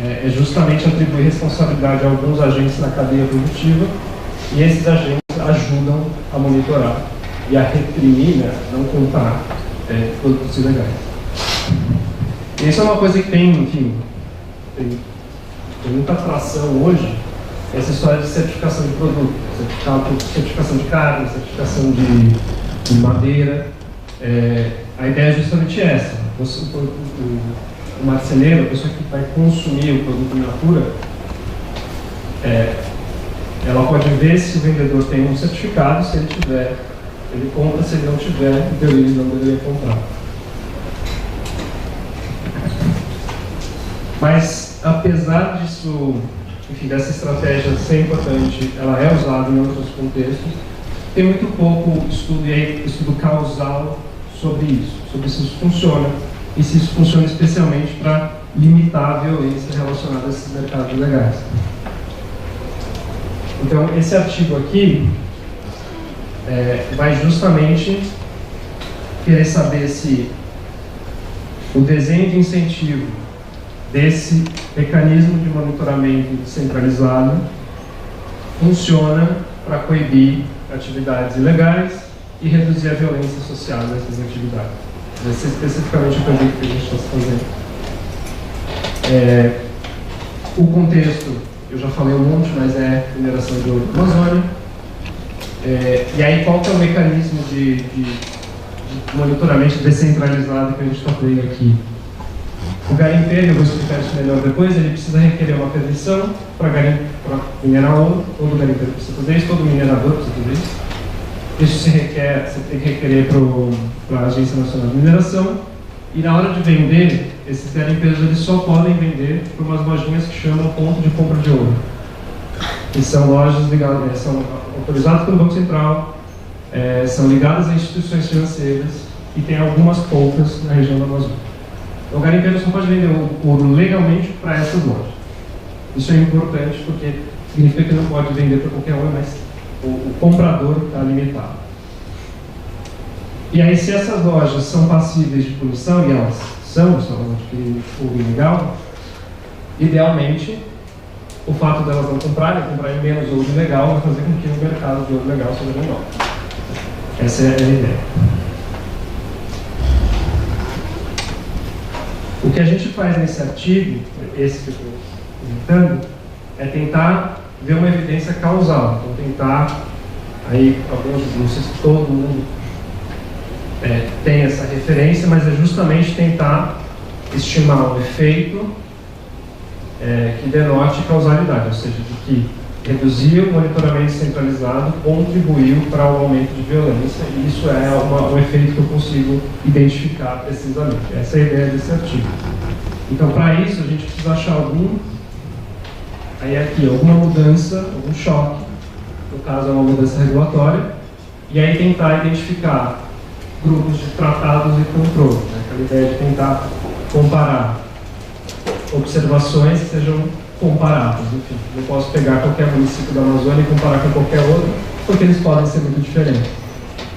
é justamente atribuir responsabilidade a alguns agentes na cadeia produtiva, e esses agentes ajudam a monitorar e a reprimir, né, não comprar produtos ilegais. E isso é uma coisa que tem muita atração hoje, essa história de certificação de produto, certificação de carne, certificação de madeira. A ideia é justamente essa. O marceneiro, a pessoa que vai consumir o produto in natura, ela pode ver se o vendedor tem um certificado. Se ele tiver, ele compra; se ele não tiver, então ele não deveria comprar. Mas, apesar disso, enfim, dessa estratégia ser importante, ela é usada em outros contextos, tem muito pouco estudo causal sobre isso, sobre se isso funciona, e se isso funciona especialmente para limitar a violência relacionada a esses mercados ilegais. Então, esse artigo aqui vai justamente querer saber se o desenho de incentivo desse mecanismo de monitoramento descentralizado funciona para coibir atividades ilegais e reduzir a violência associada a essas atividades. Esse é especificamente o projeto que a gente está fazendo. O contexto, eu já falei um monte, mas é mineração de ouro na Amazônia. E aí, qual que é o mecanismo de monitoramento descentralizado que a gente está vendo aqui? O garimpeiro, eu vou explicar isso melhor depois, ele precisa requerer uma permissão para minerar ouro. Todo garimpeiro precisa fazer isso, todo minerador precisa fazer isso. Isso você tem que requerer para a Agência Nacional de Mineração. E na hora de vender, esses garimpeiros eles só podem vender por umas lojinhas que chamam ponto de compra de ouro. Que são lojas ligadas, são autorizadas pelo Banco Central, são ligadas a instituições financeiras e tem algumas poucas na região da Amazônia. Então, o garimpeiro só pode vender ouro legalmente para essas lojas. Isso é importante porque significa que não pode vender para qualquer um, mas o comprador está limitado. E aí, se essas lojas são passíveis de punição, e elas são de ouro ilegal, idealmente, o fato delas não comprarem menos ouro ilegal vai fazer com que o mercado de ouro legal seja menor. Essa é a ideia. O que a gente faz nesse artigo, esse que eu estou comentando, é tentar ver uma evidência causal. Então, tentar, aí, alguns, não sei se todo mundo tem essa referência, mas é justamente tentar estimar um efeito que denote causalidade, ou seja, de que reduzir o monitoramento centralizado contribuiu para o aumento de violência, e isso é um efeito que eu consigo identificar precisamente. Essa é a ideia desse artigo. Então, para isso, a gente precisa achar alguma mudança, algum choque, no caso é uma mudança regulatória, e aí tentar identificar grupos de tratados e controle, né? Aquela ideia de tentar comparar observações que sejam comparáveis. Enfim, eu posso pegar qualquer município da Amazônia e comparar com qualquer outro, porque eles podem ser muito diferentes.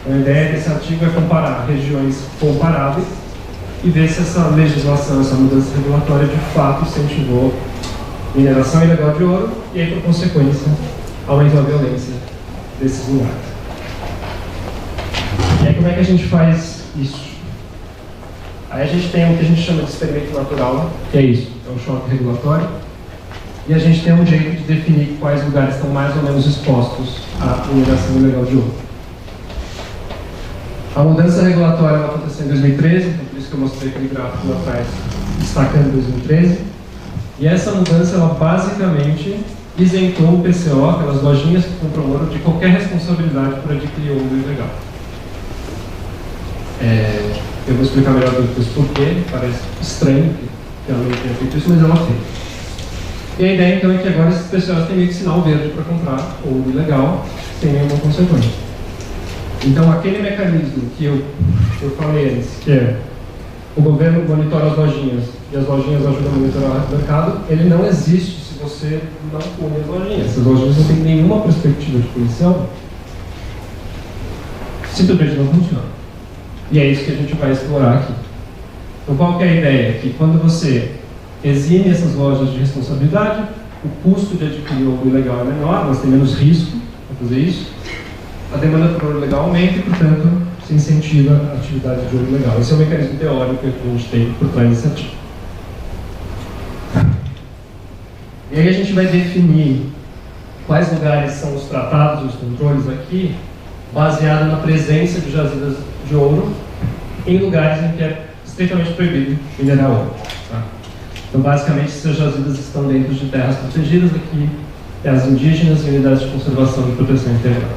Então, a ideia desse artigo é comparar regiões comparáveis e ver se essa legislação, essa mudança regulatória de fato incentivou mineração ilegal de ouro e aí, por consequência, aumentou a violência desses lugares. E aí, como é que a gente faz isso? Aí a gente tem o que a gente chama de experimento natural, que é isso, é o choque regulatório, e a gente tem um jeito de definir quais lugares estão mais ou menos expostos à mineração ilegal de ouro. A mudança regulatória aconteceu em 2013, então por isso que eu mostrei aquele gráfico lá atrás, destacando 2013, e essa mudança, ela basicamente isentou o PCO, aquelas lojinhas que compram ouro, de qualquer responsabilidade por adquirir ouro ilegal. Eu vou explicar melhor depois por quê, parece estranho que ela não tenha feito isso, mas ela fez. E a ideia então é que agora esses PCOs têm meio que sinal verde para comprar ouro ilegal, sem nenhuma consequência. Então aquele mecanismo que eu falei antes, que é o governo monitora as lojinhas e as lojinhas ajudam a monitorar o mercado, ele não existe se você não pune as lojinhas. Essas lojinhas não têm nenhuma perspectiva de punição, simplesmente não funciona. E é isso que a gente vai explorar aqui. Então, qual que é a ideia? Que quando você exime essas lojas de responsabilidade, o custo de adquirir ouro ilegal é menor, mas tem menos risco para fazer isso, a demanda por ouro ilegal aumenta e, portanto, se incentiva a atividade de ouro ilegal. Esse é o mecanismo teórico que a gente tem por trás desse artigo. E aí a gente vai definir quais lugares são os tratados, os controles aqui, baseado na presença de jazidas de ouro em lugares em que é estritamente proibido minerar ouro. Tá? Então, basicamente, essas jazidas estão dentro de terras protegidas, aqui terras indígenas e unidades de conservação e proteção integral.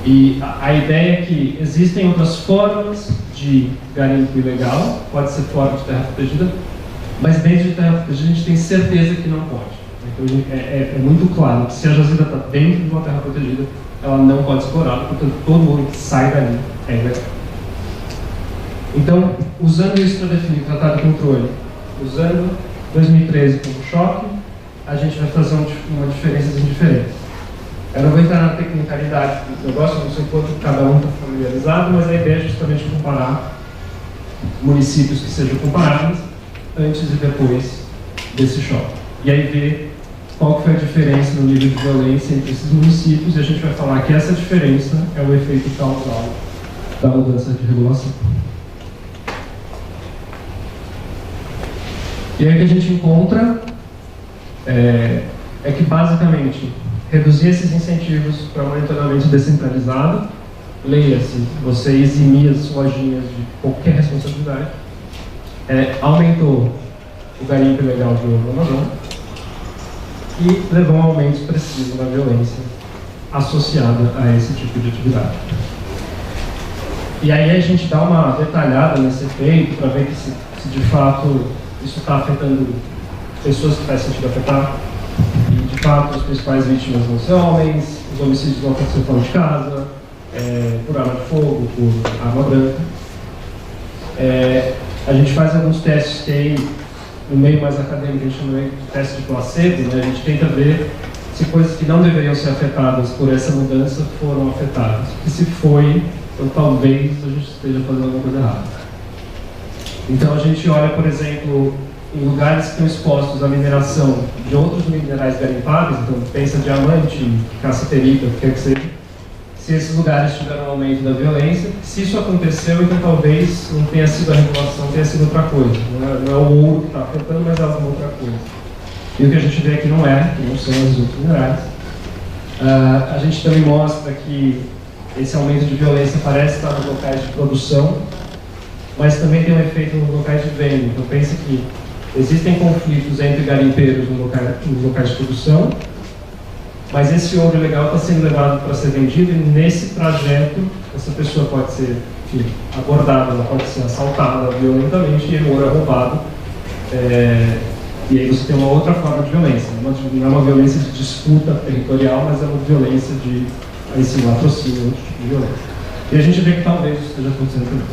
E a ideia é que existem outras formas de garimpo ilegal, pode ser fora de terra protegida, mas dentro de terra protegida a gente tem certeza que não pode. Então, é muito claro que se a jazida está dentro de uma terra protegida, ela não pode ser explorada, portanto, todo ouro que sai dali é ilegal. Então, usando isso para definir o tratado de controle, usando 2013 como choque, a gente vai fazer uma diferença diferente. Eu não vou entrar na tecnicalidade do negócio, não sei quanto cada um está familiarizado, mas a ideia é justamente comparar municípios que sejam comparáveis antes e depois desse choque. E aí ver qual foi a diferença no nível de violência entre esses municípios, e a gente vai falar que essa diferença é o efeito causal da mudança de regulação. E aí o que a gente encontra é que, basicamente, reduzir esses incentivos para monitoramento descentralizado, leia-se, você eximir as lojinhas de qualquer responsabilidade, aumentou o garimpo ilegal de ouro no Amazonas e levou a um aumento expressivo na violência associada a esse tipo de atividade. E aí a gente dá uma detalhada nesse efeito para ver que se de fato isso está afetando pessoas que faz sentido afetar. E de fato as principais vítimas vão ser homens, os homicídios vão acontecer fora de casa, por arma de fogo, por arma branca. A gente faz alguns testes que aí, no meio mais acadêmico, a gente chama de teste de placebo, né? A gente tenta ver se coisas que não deveriam ser afetadas por essa mudança foram afetadas. E se foi, então talvez a gente esteja fazendo alguma coisa errada. Então a gente olha, por exemplo, em lugares que estão expostos à mineração de outros minerais garimpáveis, então pensa diamante, cassiterita, o que quer que seja. se esses lugares tiveram um aumento da violência. Se isso aconteceu, então talvez não tenha sido a regulação, tenha sido outra coisa. Não é o ouro que está afetando, mas é alguma outra coisa. E o que a gente vê aqui que não são os outros minerais. A gente também mostra que esse aumento de violência parece estar nos locais de produção, mas também tem um efeito nos locais de venda. Então pense que existem conflitos entre garimpeiros nos locais de produção, mas esse ouro ilegal está sendo levado para ser vendido, e nesse trajeto essa pessoa pode ser, enfim, abordada, ela pode ser assaltada violentamente e o ouro é roubado. E aí você tem uma outra forma de violência. Não é uma violência de disputa territorial, mas é uma violência de latrocínio, outro tipo de violência. E a gente vê que talvez isso esteja acontecendo também.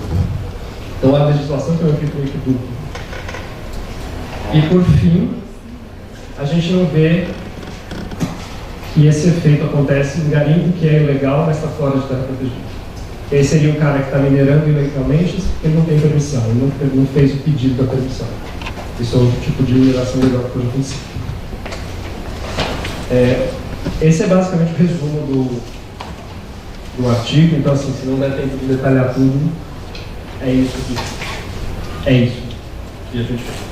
Então a legislação tem um efeito meio que duplo. E por fim, a gente não vê que esse efeito acontece em garimpo que é ilegal, mas está fora de terra protegida. E aí seria um cara que está minerando ilegalmente porque ele não tem permissão, ele não fez o pedido da permissão. Isso é outro tipo de mineração legal que pode acontecer. Esse é basicamente o resumo do artigo. Então, assim, se não der tempo de detalhar tudo, é isso aqui. É isso que a gente fez.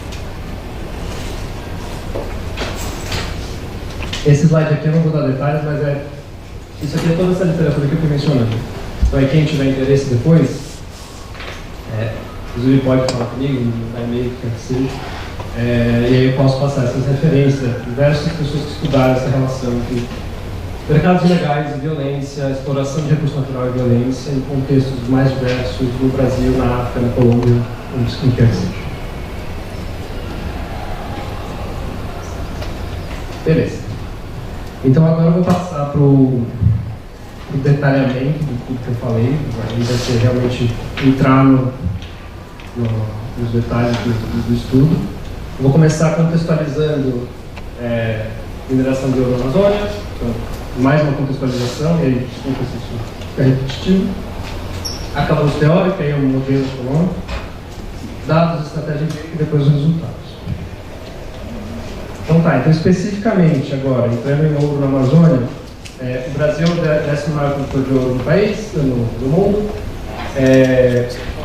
Esse slide aqui eu não vou dar detalhes, mas isso aqui é toda essa literatura que eu estou mencionando. Então, aí quem tiver interesse depois, inclusive pode falar comigo, no e-mail, que quer que seja. E aí eu posso passar essas referências, diversas pessoas que estudaram essa relação entre mercados ilegais e violência, exploração de recurso natural e violência, em contextos mais diversos, no Brasil, na África, na Colômbia, onde quer que seja. Beleza. Então agora eu vou passar para o detalhamento de tudo que eu falei. Aí vai ser realmente entrar nos detalhes do estudo. Eu vou começar contextualizando mineração de ouro na Amazônia, então, mais uma contextualização, e aí desculpa se isso fica repetitivo. Acabouço teórico, aí um modelo econômico, dados, estratégia e depois os resultados. Então especificamente agora, entrando em ouro na Amazônia, o Brasil é o 10º maior produtor de ouro no país, no mundo.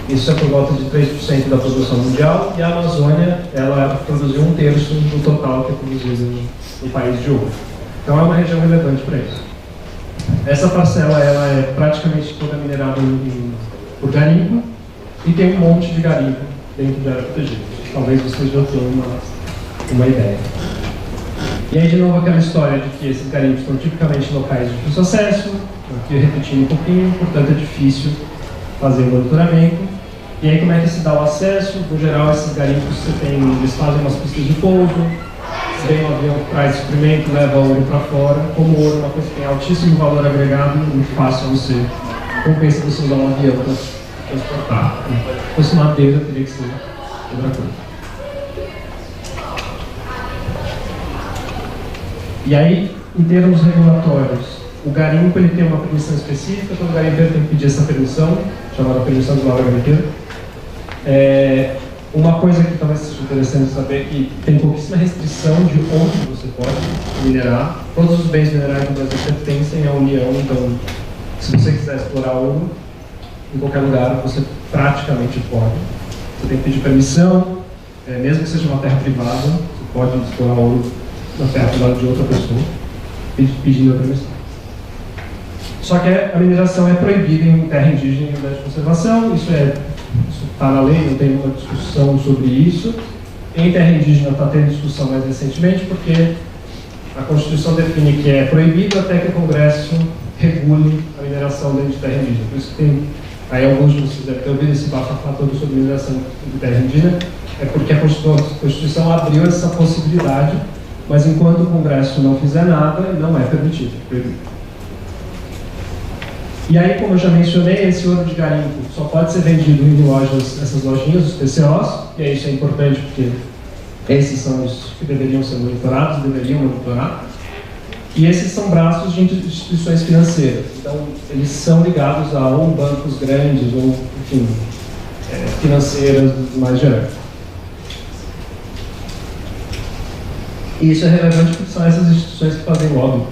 Isso é por volta de 3% da produção mundial, e a Amazônia ela produziu 1/3 do total que é produzido no país de ouro. Então é uma região relevante para isso. Essa parcela ela é praticamente toda minerada por garimpo, e tem um monte de garimpo dentro da área protegida. Talvez vocês já tenham uma ideia. E aí, de novo, aquela história de que esses garimpos estão tipicamente em locais de difícil acesso, aqui repetindo um pouquinho, portanto é difícil fazer o monitoramento. E aí, como é que se dá o acesso? No geral, esses garimpos eles fazem umas pistas de pouso, vem um avião que traz suprimento, leva ouro para fora. Como o ouro é uma coisa que tem altíssimo valor agregado, muito fácil você compensa você usar um avião para transportar. Se fosse madeira, teria que ser outra coisa. E aí, em termos regulatórios, o garimpo ele tem uma permissão específica, todo garimpeiro tem que pedir essa permissão, chamada permissão de valor garimpeiro. Uma coisa que talvez seja interessante saber é que tem pouquíssima restrição de onde você pode minerar. Todos os bens minerais do Brasil pertencem à União, então se você quiser explorar ouro em qualquer lugar, você praticamente pode. Você tem que pedir permissão, mesmo que seja uma terra privada, você pode explorar ouro na terra privada de outra pessoa, pedindo a permissão. Só que a mineração é proibida em terra indígena e unidade de conservação, isso está na lei, não tem uma discussão sobre isso. Em terra indígena está tendo discussão mais recentemente, porque a Constituição define que é proibido até que o Congresso regule a mineração dentro de terra indígena. Por isso que tem, aí alguns de vocês devem ter ouvido esse bafafá todo sobre mineração de terra indígena, é porque a Constituição abriu essa possibilidade, mas enquanto o Congresso não fizer nada, não é permitido, é proibido. E aí, como eu já mencionei, esse ouro de garimpo só pode ser vendido em lojas, essas lojinhas, os PCOs, e isso é importante porque esses são os que deveriam ser monitorados, deveriam monitorar, e esses são braços de instituições financeiras. Então, eles são ligados a ou bancos grandes, ou, enfim, financeiras mais gerais. E isso é relevante porque são essas instituições que fazem lobby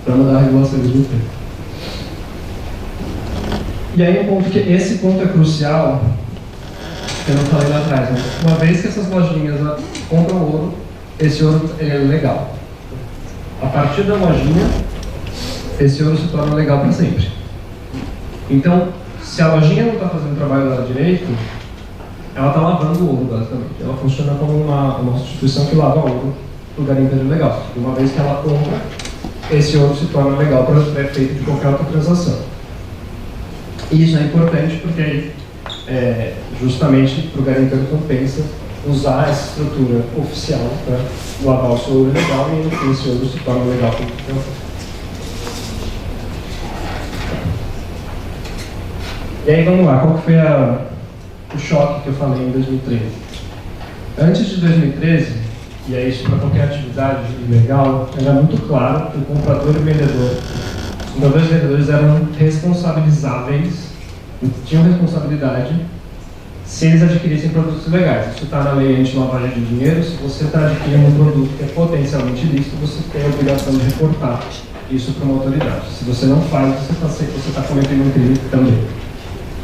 para mudar a regulação do tempo. E aí esse ponto é crucial, que eu não falei lá atrás, né? Uma vez que essas lojinhas compram ouro, esse ouro é legal. A partir da lojinha, esse ouro se torna legal para sempre. Então, se a lojinha não está fazendo o trabalho dela direito, ela está lavando o ouro, basicamente. Ela funciona como uma instituição que lava ouro para o garimpeiro legal. Uma vez que ela compra, esse ouro se torna legal para o efeito de qualquer outra transação. E isso é importante porque justamente para o garimpeiro compensa usar essa estrutura oficial para lavar o seu ouro legal e no fim esse ouro se torna legal para o transação. E aí vamos lá, qual que foi o choque que eu falei em 2013? Antes de 2013, e é isso para qualquer atividade legal, era muito claro que o comprador e o vendedor, os compradores e vendedores eram responsabilizáveis, tinham responsabilidade se eles adquirissem produtos ilegais. Isso está na lei anti-lavagem de dinheiro. Se você está adquirindo um produto que é potencialmente ilícito, você tem a obrigação de reportar isso para uma autoridade. Se você não faz, você está cometendo um crime também.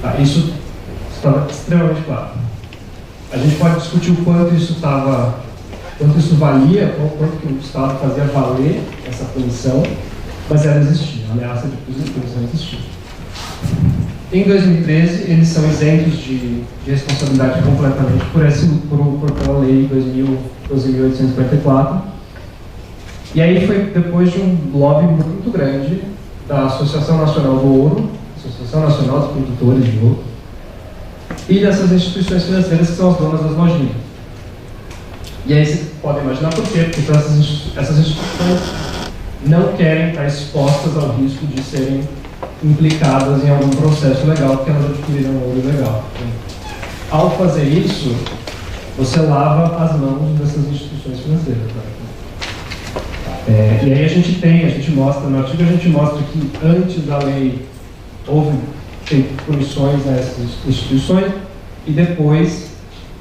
Tá? Isso está extremamente claro. A gente pode discutir o quanto isso valia, ou quanto que o Estado fazia valer essa punição, mas ela existia, a ameaça de punição existia. Em 2013, eles são isentos de responsabilidade completamente pela lei 2.854. E aí foi depois de um lobby muito grande da Associação Nacional do Ouro, Associação Nacional dos Produtores de Ouro, e dessas instituições financeiras que são as donas das lojinhas. E aí vocês podem imaginar por quê, porque essas instituições não querem estar expostas ao risco de serem implicadas em algum processo legal, porque elas adquiriram ouro ilegal. Ao fazer isso, você lava as mãos dessas instituições financeiras. E aí a gente mostra, no artigo a gente mostra que antes da lei houve punições a essas instituições e depois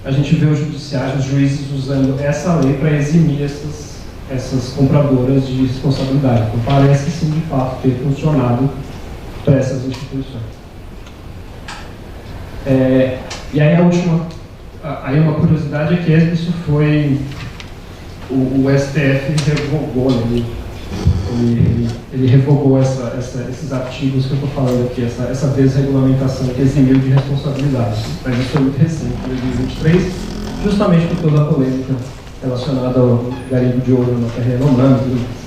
a gente vê o judiciário, os juízes usando essa lei para eximir essas compradoras de responsabilidade. Então parece sim de fato ter funcionado para essas instituições. E aí uma curiosidade é que isso foi o STF revogou, né? ele revogou esses artigos que eu estou falando aqui, essa desregulamentação que eximiu de responsabilidade. Mas isso foi muito recente, em 2023, justamente por toda a polêmica relacionada ao garimpo de ouro na terra romana e tudo mais.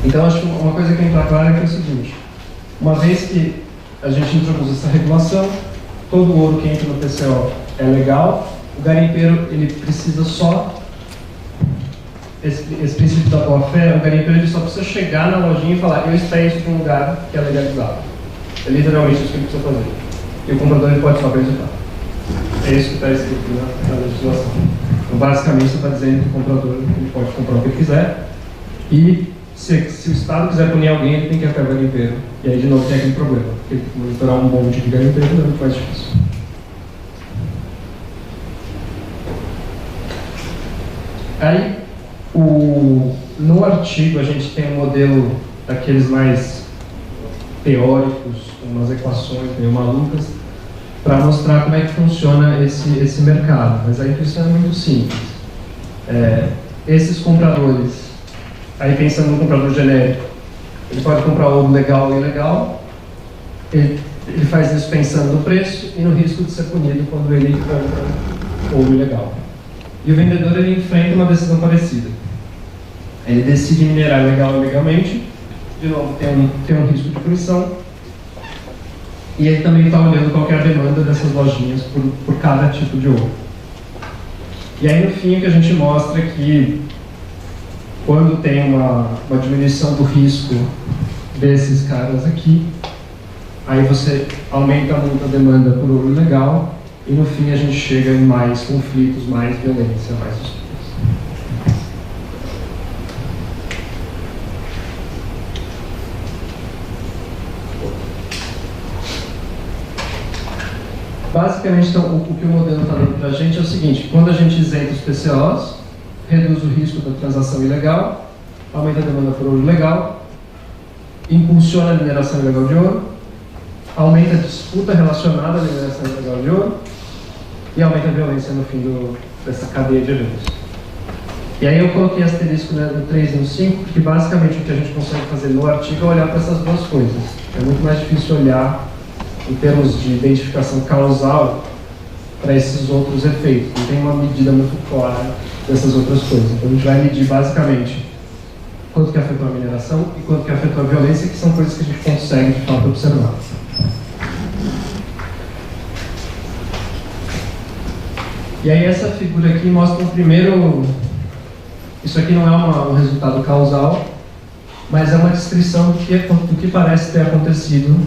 Então, acho que uma coisa que está clara é que é o seguinte: uma vez que a gente introduz essa regulação, todo o ouro que entra no PCO é legal, o garimpeiro ele precisa só, esse princípio da boa-fé, o garimpeiro ele só precisa chegar na lojinha e falar: eu extraí isso de um lugar que é legalizado. É literalmente isso que ele precisa fazer. E o comprador ele pode só acreditar. É isso que está escrito na legislação. Então, basicamente, você está dizendo que o comprador ele pode comprar o que ele quiser e se o Estado quiser punir alguém, ele tem que ir até o garimpeiro. E aí, de novo, tem aquele problema. Porque ele tem que monitorar um monte de garimpeiro é muito mais difícil. Aí, no artigo, a gente tem um modelo daqueles mais teóricos, com umas equações meio malucas, para mostrar como é que funciona esse mercado. Mas a intuição é muito simples. Esses compradores, aí pensando no comprador genérico, ele pode comprar ouro legal ou ilegal, ele faz isso pensando no preço e no risco de ser punido quando ele compra ouro ilegal. E o vendedor ele enfrenta uma decisão parecida. Ele decide minerar legal ou ilegalmente, de novo tem um risco de punição, e ele também está olhando qual que é a demanda dessas lojinhas por cada tipo de ouro. E aí no fim o que a gente mostra é que quando tem uma diminuição do risco desses caras aqui, aí você aumenta muito a demanda por ouro legal e no fim a gente chega em mais conflitos, mais violência, mais disputas. Basicamente, então, o que o modelo está dando para a gente é o seguinte: quando a gente isenta os PCOs, reduz o risco da transação ilegal, aumenta a demanda por ouro legal, impulsiona a mineração ilegal de ouro, aumenta a disputa relacionada à mineração ilegal de ouro e aumenta a violência no fim dessa cadeia de eventos. E aí eu coloquei asterisco no 3 e no 5, porque basicamente o que a gente consegue fazer no artigo é olhar para essas duas coisas. É muito mais difícil olhar em termos de identificação causal para esses outros efeitos. Não tem uma medida muito clara dessas outras coisas. Então a gente vai medir basicamente quanto que afetou a mineração e quanto que afetou a violência, que são coisas que a gente consegue de fato observar. E aí essa figura aqui mostra um primeiro... Isso aqui não é um resultado causal, mas é uma descrição do que parece ter acontecido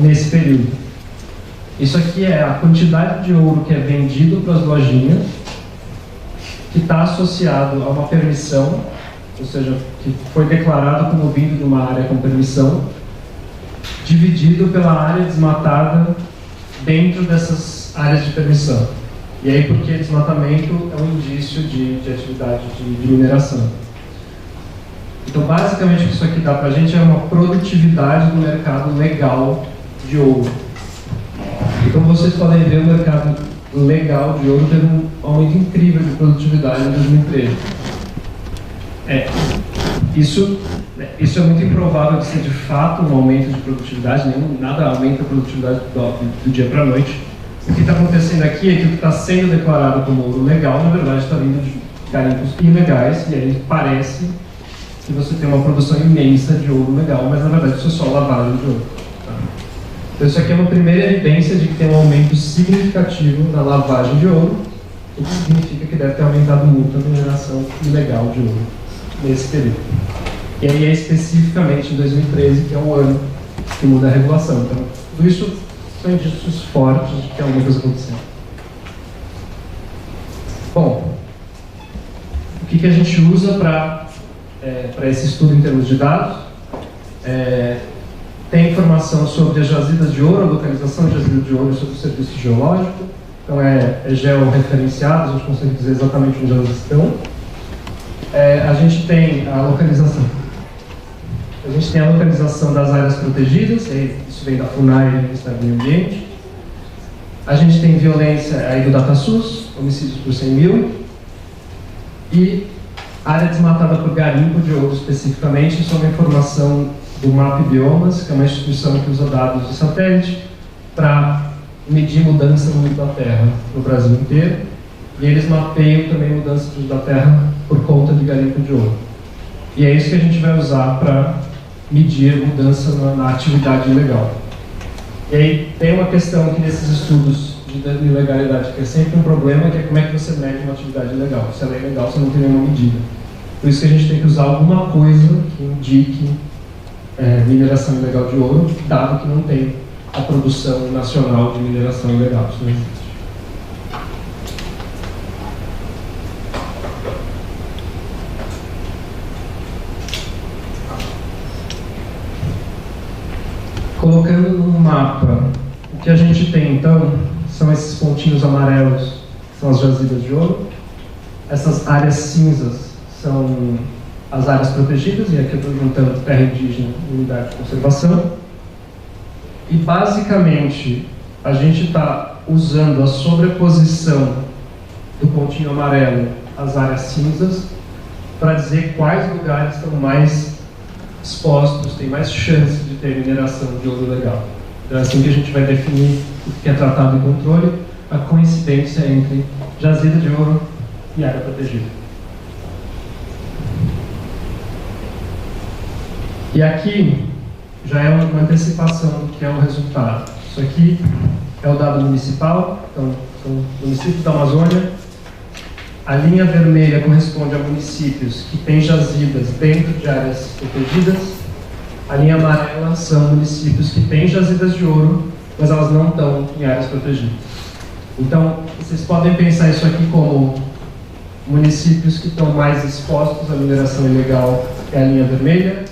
nesse período. Isso aqui é a quantidade de ouro que é vendido para as lojinhas, que está associado a uma permissão, ou seja, que foi declarado como vindo de uma área com permissão, dividido pela área desmatada dentro dessas áreas de permissão. E aí, porque desmatamento é um indício de atividade de mineração. Então, basicamente, o que isso aqui dá para a gente é uma produtividade do mercado legal de ouro. Então, vocês podem ver o mercado legal de ouro teve um aumento incrível de produtividade em 2013. Isso é muito improvável de ser de fato um aumento de produtividade, nada aumenta a produtividade do dia para a noite. O que está acontecendo aqui é que o que está sendo declarado como ouro legal, na verdade, está vindo de garimpos ilegais, e aí parece que você tem uma produção imensa de ouro legal, mas na verdade isso é só lavagem de ouro. Tá? Então isso aqui é uma primeira evidência de que tem um aumento significativo na lavagem de ouro, o que significa que deve ter aumentado muito a mineração ilegal de ouro nesse período. E aí é especificamente em 2013, que é o ano que muda a regulação. Então, tudo isso são indícios fortes de que tem alguma coisa acontecendo. Bom, o que a gente usa para esse estudo em termos de dados? Tem informação sobre as jazidas de ouro, a localização de jazidas de ouro sobre o serviço geológico. Então é georreferenciado, a gente consegue dizer exatamente onde elas estão. A gente tem a localização. A gente tem a localização das áreas protegidas, isso vem da FUNAI, do Ministério do Meio Ambiente. A gente tem violência aí do DataSUS, homicídios por 100 mil. E área desmatada por garimpo de ouro especificamente, isso é uma informação do MAP Biomas, que é uma instituição que usa dados de satélite para medir mudança no uso da terra no Brasil inteiro. E eles mapeiam também mudança do uso da terra por conta de garimpo de ouro. E é isso que a gente vai usar para medir mudança na atividade ilegal. E aí tem uma questão aqui nesses estudos de ilegalidade, que é sempre um problema, que é como é que você mede uma atividade ilegal. Se ela é ilegal, você não tem nenhuma medida. Por isso que a gente tem que usar alguma coisa que indique mineração ilegal de ouro, dado que não tem a produção nacional de mineração ilegal. Isso não existe. Colocando no mapa, o que a gente tem então são esses pontinhos amarelos, são as jazidas de ouro. Essas áreas cinzas são as áreas protegidas, e aqui eu estou juntando terra indígena e unidade de conservação. E basicamente a gente está usando a sobreposição do pontinho amarelo às áreas cinzas para dizer quais lugares estão mais expostos, tem mais chance de ter mineração de ouro legal. Então é assim que a gente vai definir o que é tratado em controle, a coincidência entre jazida de ouro e área protegida. E aqui já é uma antecipação do que é o resultado. Isso aqui é o dado municipal, então são municípios da Amazônia. A linha vermelha corresponde a municípios que têm jazidas dentro de áreas protegidas. A linha amarela são municípios que têm jazidas de ouro, mas elas não estão em áreas protegidas. Então, vocês podem pensar isso aqui como municípios que estão mais expostos à mineração ilegal, é a linha vermelha.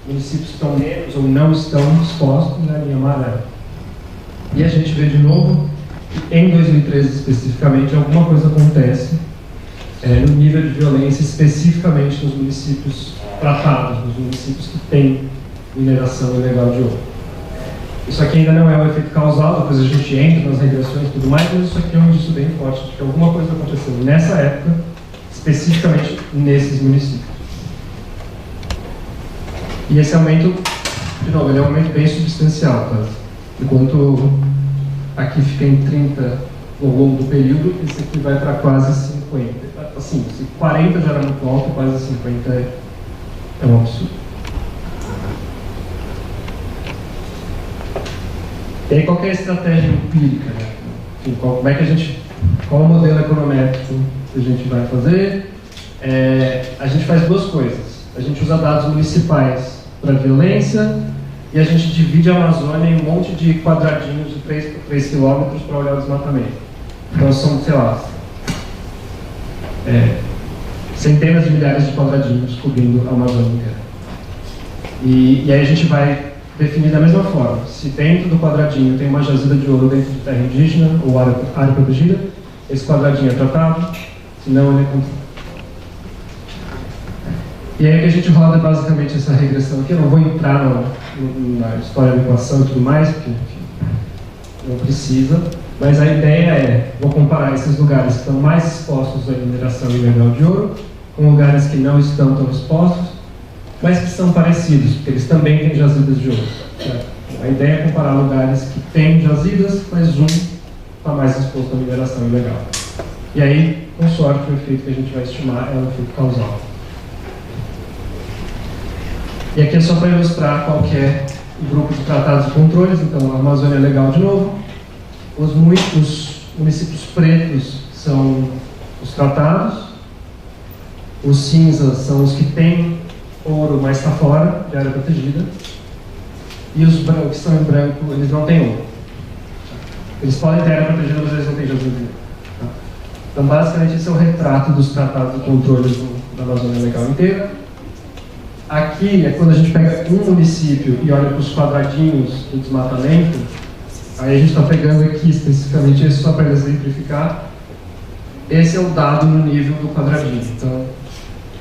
Municípios que estão menos ou não estão expostos, na linha amarela. E a gente vê de novo que em 2013 especificamente alguma coisa acontece no nível de violência, especificamente nos municípios tratados, nos municípios que têm mineração ilegal de ouro. Isso aqui ainda não é um efeito causal, depois a gente entra nas regressões e tudo mais, mas isso aqui é um indício bem forte de que alguma coisa aconteceu nessa época, especificamente nesses municípios. E esse aumento, de novo, ele é um aumento bem substancial, tá? Enquanto aqui fica em 30 ao longo do período, esse aqui vai para quase 50. Assim, se 40 já era muito alto, quase 50 é um absurdo. E aí, qual que é a estratégia empírica, né? Enfim, como é que a gente, qual o modelo econométrico que a gente vai fazer? A gente faz duas coisas. A gente usa dados municipais para violência e a gente divide a Amazônia em um monte de quadradinhos de 3 por 3 quilômetros para olhar o desmatamento. Então são, sei lá, centenas de milhares de quadradinhos cobrindo a Amazônia inteira. E aí a gente vai definir da mesma forma. Se dentro do quadradinho tem uma jazida de ouro dentro de terra indígena ou área protegida, esse quadradinho é tratado, senão ele é controlado. E aí que a gente roda basicamente essa regressão aqui. Eu não vou entrar na história da equação e tudo mais, porque enfim, não precisa, mas a ideia é, vou comparar esses lugares que estão mais expostos à mineração ilegal de ouro com lugares que não estão tão expostos, mas que são parecidos, porque eles também têm jazidas de ouro. Certo? A ideia é comparar lugares que têm jazidas, mas um está mais exposto à mineração ilegal. E aí, com sorte, o efeito que a gente vai estimar é o efeito causal. E aqui é só para ilustrar qual que é o grupo de tratados e controles. Então, a Amazônia é legal de novo. Os municípios pretos são os tratados. Os cinzas são os que têm ouro, mas está fora de área protegida. E os brancos, que são em branco, eles não têm ouro. Eles podem ter área protegida, mas eles não têm jazida de ouro. Então, basicamente, esse é o retrato dos tratados e controles da Amazônia legal inteira. Aqui é quando a gente pega um município e olha para os quadradinhos do desmatamento. Aí a gente está pegando aqui especificamente esse só para exemplificar. Esse é o dado no nível do quadradinho. Então,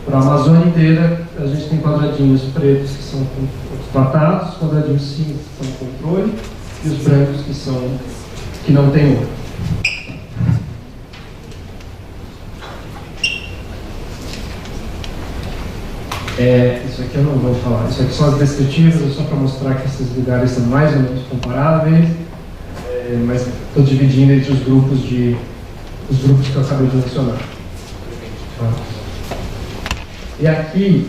para a Amazônia inteira, a gente tem quadradinhos pretos que são os tratados, quadradinhos cinzas que são controle e os brancos que não têm ouro. Isso aqui eu não vou falar. Isso aqui são as descritivas, só para mostrar que esses lugares são mais ou menos comparáveis, mas estou dividindo entre os grupos que eu acabei de mencionar. E aqui,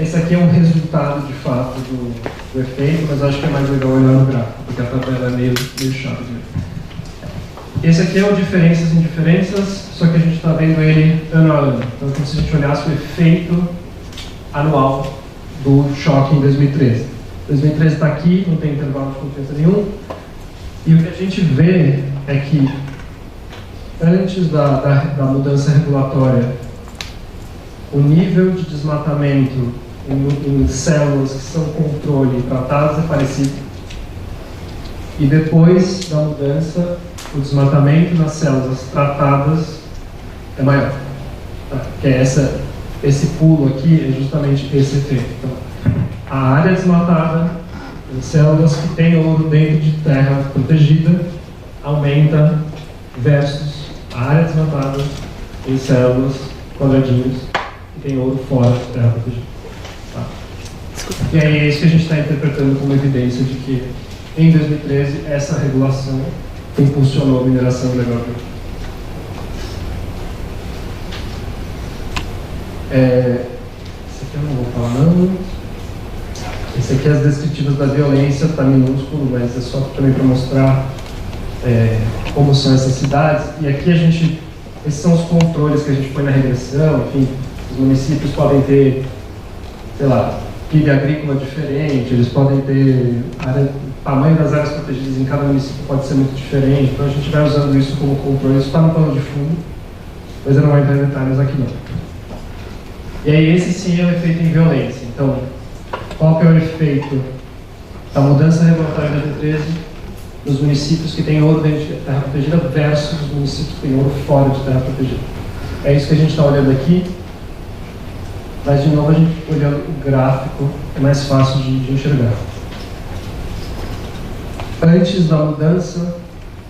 esse aqui é um resultado de fato do efeito, mas acho que é mais legal olhar no gráfico, porque a tabela é meio chata. Esse aqui é o diferenças em diferenças, só que a gente está vendo ele ano a ano. Então, como se a gente olhasse o efeito anual do choque em 2013. 2013 está aqui, não tem intervalo de confiança nenhum. E o que a gente vê é que antes da mudança regulatória, o nível de desmatamento em células que são controle e tratadas é parecido. E depois da mudança, o desmatamento nas células tratadas é maior. Tá? Que é esse pulo aqui é justamente esse efeito. Então, a área desmatada em células que têm ouro dentro de terra protegida aumenta versus a área desmatada em células quadradinhos que têm ouro fora de terra protegida. Tá? E aí é isso que a gente está interpretando como evidência de que em 2013 essa regulação impulsionou a mineração ilegal de ouro. Esse aqui eu não vou falar não. Esse aqui é as descritivas da violência, está minúsculo, mas é só também para mostrar como são essas cidades. E aqui esses são os controles que a gente põe na regressão. Enfim, os municípios podem ter, sei lá, PIB agrícola diferente, eles podem ter o tamanho das áreas protegidas em cada município pode ser muito diferente. Então a gente vai usando isso como controle. Isso está no plano de fundo, mas eu não vou entrar em detalhes aqui não. E aí esse sim é o efeito em violência. Então, qual que é o efeito da mudança regulatória de 2013 nos municípios que têm ouro dentro de terra protegida versus os municípios que têm ouro fora de terra protegida? É isso que a gente está olhando aqui. Mas, de novo, a gente olhando o gráfico é mais fácil de enxergar. Antes da mudança,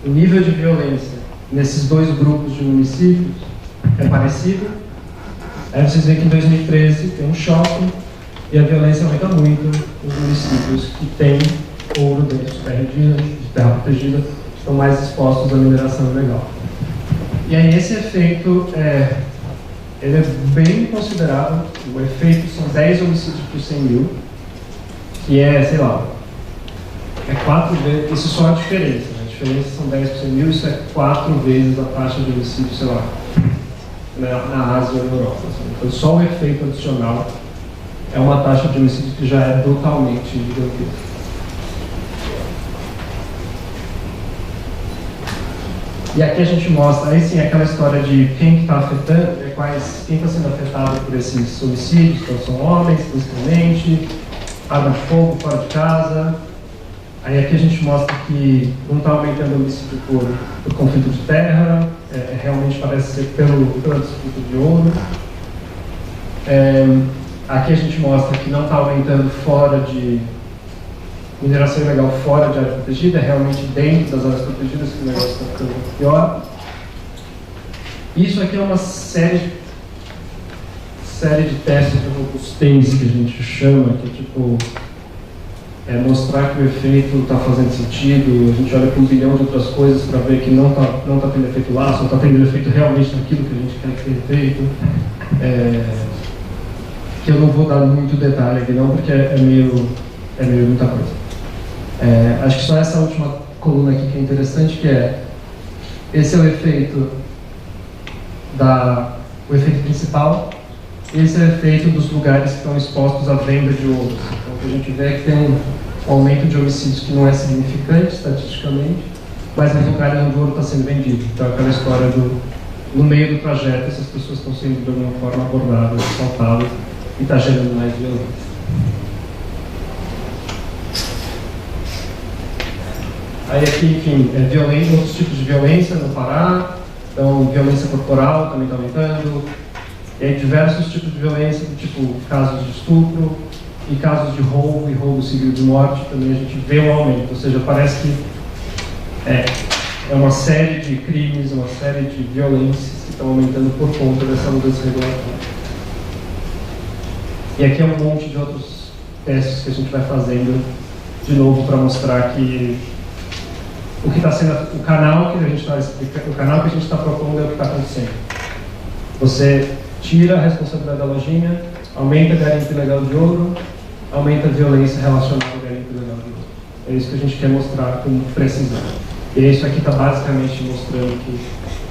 o nível de violência nesses dois grupos de municípios é parecido. Aí vocês veem que em 2013 tem um choque e a violência aumenta muito nos municípios que têm ouro dentro de terra indígena, de terra protegida, que estão mais expostos à mineração ilegal. E aí esse efeito ele é bem considerável. O efeito são 10 homicídios por 100 mil, que é, sei lá, é 4 vezes, isso só é a diferença, né? A diferença são 10 por 100 mil, isso é 4 vezes a taxa de homicídio, sei lá, na Ásia ou na Europa. Assim. Então só o efeito adicional é uma taxa de homicídio que já é brutalmente gigantesca. E aqui a gente mostra, aí sim, aquela história de quem está afetando, quem está sendo afetado por esses homicídios, então são homens, principalmente, arma de fogo, fora de casa. Aí aqui a gente mostra que não está aumentando o homicídio por conflito de terra, realmente parece ser pela disputa de ouro. Aqui a gente mostra que não está aumentando fora de mineração ilegal fora de área protegida, é realmente dentro das áreas protegidas que o negócio está ficando pior. Isso aqui é uma série de testes de robustez que a gente chama, que tipo, mostrar que o efeito está fazendo sentido. A gente olha para um bilhão de outras coisas para ver que não tá tendo efeito lá, só está tendo efeito realmente naquilo que a gente quer que tenha efeito. Que eu não vou dar muito detalhe aqui não, porque é meio muita coisa. Acho que só essa última coluna aqui que é interessante, que esse é o efeito o efeito principal, esse é o efeito dos lugares que estão expostos à venda de ouro. Então o que a gente vê é que tem um aumento de homicídios que não é significante estatisticamente, mas nos lugares onde o ouro está sendo vendido. Então aquela história no meio do trajeto, essas pessoas estão sendo de alguma forma abordadas, assaltadas e está gerando mais violência. Aí aqui, enfim, violência, outros tipos de violência no Pará, então violência corporal também está aumentando, e aí diversos tipos de violência, tipo casos de estupro e casos de roubo e roubo civil de morte, também a gente vê um aumento, ou seja, parece que é uma série de crimes, uma série de violências que estão aumentando por conta dessa mudança regulatória. E aqui é um monte de outros testes que a gente vai fazendo, de novo, para mostrar que o que está sendo, o canal que a gente está explicando, o canal que a gente está propondo é o que está acontecendo. Você tira a responsabilidade da lojinha, aumenta a garimpo ilegal de ouro, aumenta a violência relacionada ao garimpo ilegal de ouro. É isso que a gente quer mostrar com precisão. E isso aqui está basicamente mostrando que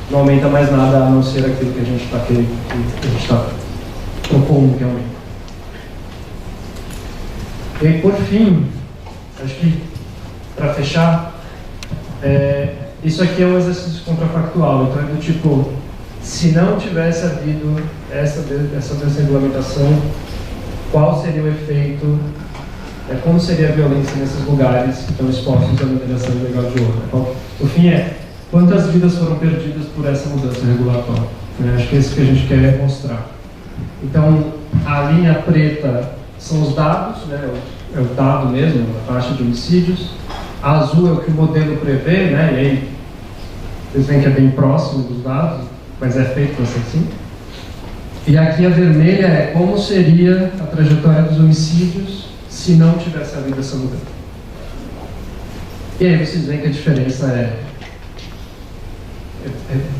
não aumenta mais nada a não ser aquilo que a gente está propondo que aumenta. E por fim, acho que para fechar, isso aqui é um exercício contrafactual, então é do tipo, se não tivesse havido essa desregulamentação, qual seria o efeito, como seria a violência nesses lugares que estão expostos à mineração ilegal de ouro? Então, o fim quantas vidas foram perdidas por essa mudança regulatória? Acho que é isso que a gente quer mostrar. Então, a linha preta são os dados, é o dado mesmo, a taxa de homicídios. A azul é o que o modelo prevê, e aí vocês veem que é bem próximo dos dados, mas é feito para ser assim. E aqui a vermelha é como seria a trajetória dos homicídios se não tivesse havido essa mudança. E aí vocês veem que a diferença é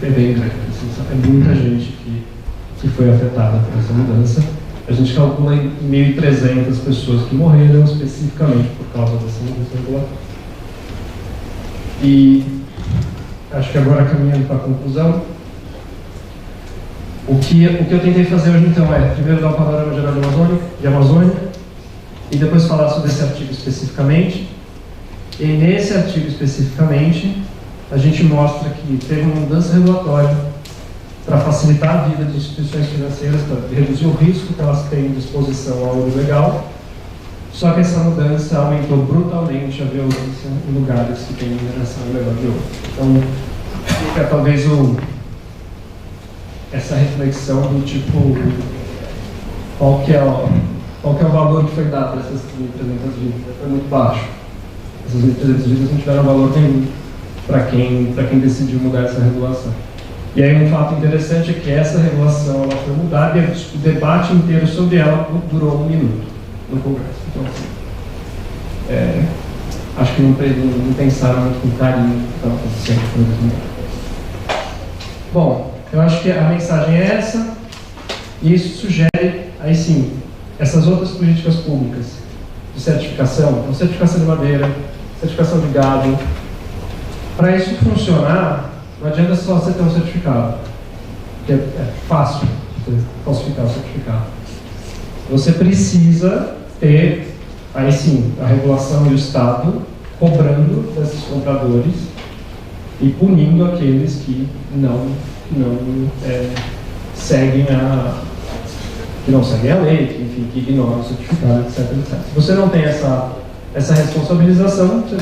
bem grande. É muita gente que foi afetada por essa mudança. A gente calcula em 1.300 pessoas que morreram especificamente por causa dessa mudança regulatória. E acho que agora, caminhando para a conclusão, o que eu tentei fazer hoje então primeiro dar um panorama geral de Amazônia e depois falar sobre esse artigo especificamente. E nesse artigo especificamente a gente mostra que teve uma mudança regulatória para facilitar a vida de instituições financeiras, para reduzir o risco que elas têm de exposição ao ouro legal. Só que essa mudança aumentou brutalmente a violência em lugares que têm mineração ilegal de ouro. Então, fica talvez essa reflexão do tipo, qual que é o valor que foi dado para essas 1.300 dívidas? Foi muito baixo. Essas 1.300 dívidas não tiveram valor nenhum para quem decidiu mudar essa regulação. E aí um fato interessante é que essa regulação ela foi mudada e o debate inteiro sobre ela durou 1 minuto no Congresso. Então, assim, acho que não pensaram muito com carinho no que estava acontecendo. Bom, eu acho que a mensagem é essa, e isso sugere, aí sim, essas outras políticas públicas de certificação, então, certificação de madeira, certificação de gado. Para isso funcionar, não adianta só você ter um certificado, porque é fácil você falsificar o certificado. Você precisa ter, aí sim, a regulação e o Estado cobrando desses compradores e punindo aqueles que não seguem a lei, que, enfim, que ignoram o certificado, etc, etc. Se você não tem essa responsabilização, você,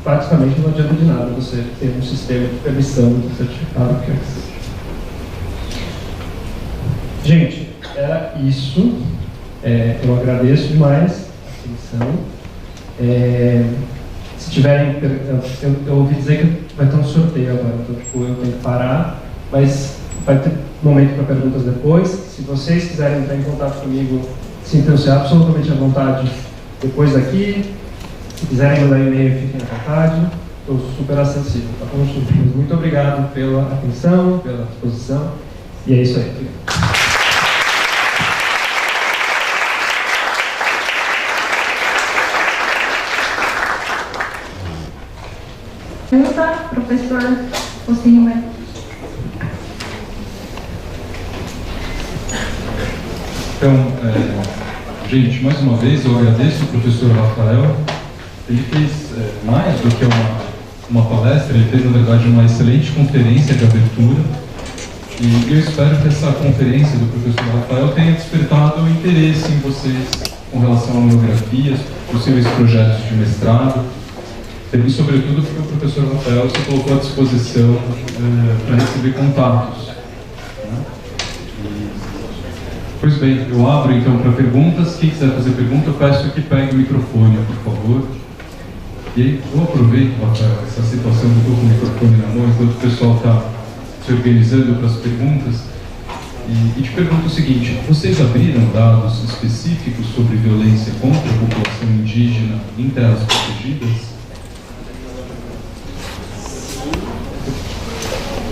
praticamente não adianta de nada você ter um sistema de permissão do certificado. Gente, era isso. Eu agradeço demais a atenção. Se tiverem perguntas, eu ouvi dizer que vai ter um sorteio agora, então eu tenho que parar, mas vai ter momento para perguntas depois. Se vocês quiserem entrar em contato comigo, sintam-se absolutamente à vontade depois daqui. Se quiserem mandar e-mail, fiquem à vontade. Estou super acessível, tá bom? Muito obrigado pela atenção, pela disposição, e é isso aí. Pergunta, professor Ocinho. Então, gente, mais uma vez eu agradeço o professor Rafael. Ele fez mais do que uma palestra, ele fez, na verdade, uma excelente conferência de abertura. E eu espero que essa conferência do professor Rafael tenha despertado o interesse em vocês com relação a monografias, possíveis projetos de mestrado, e, sobretudo, porque o professor Rafael se colocou à disposição para receber contatos. Pois bem, eu abro então para perguntas. Quem quiser fazer pergunta, eu peço que pegue o microfone, por favor. E aí, eu aproveito, Rafael, essa situação do com o microfone na mão, enquanto o pessoal está se organizando para as perguntas, e te pergunto o seguinte: vocês abriram dados específicos sobre violência contra a população indígena em terras protegidas?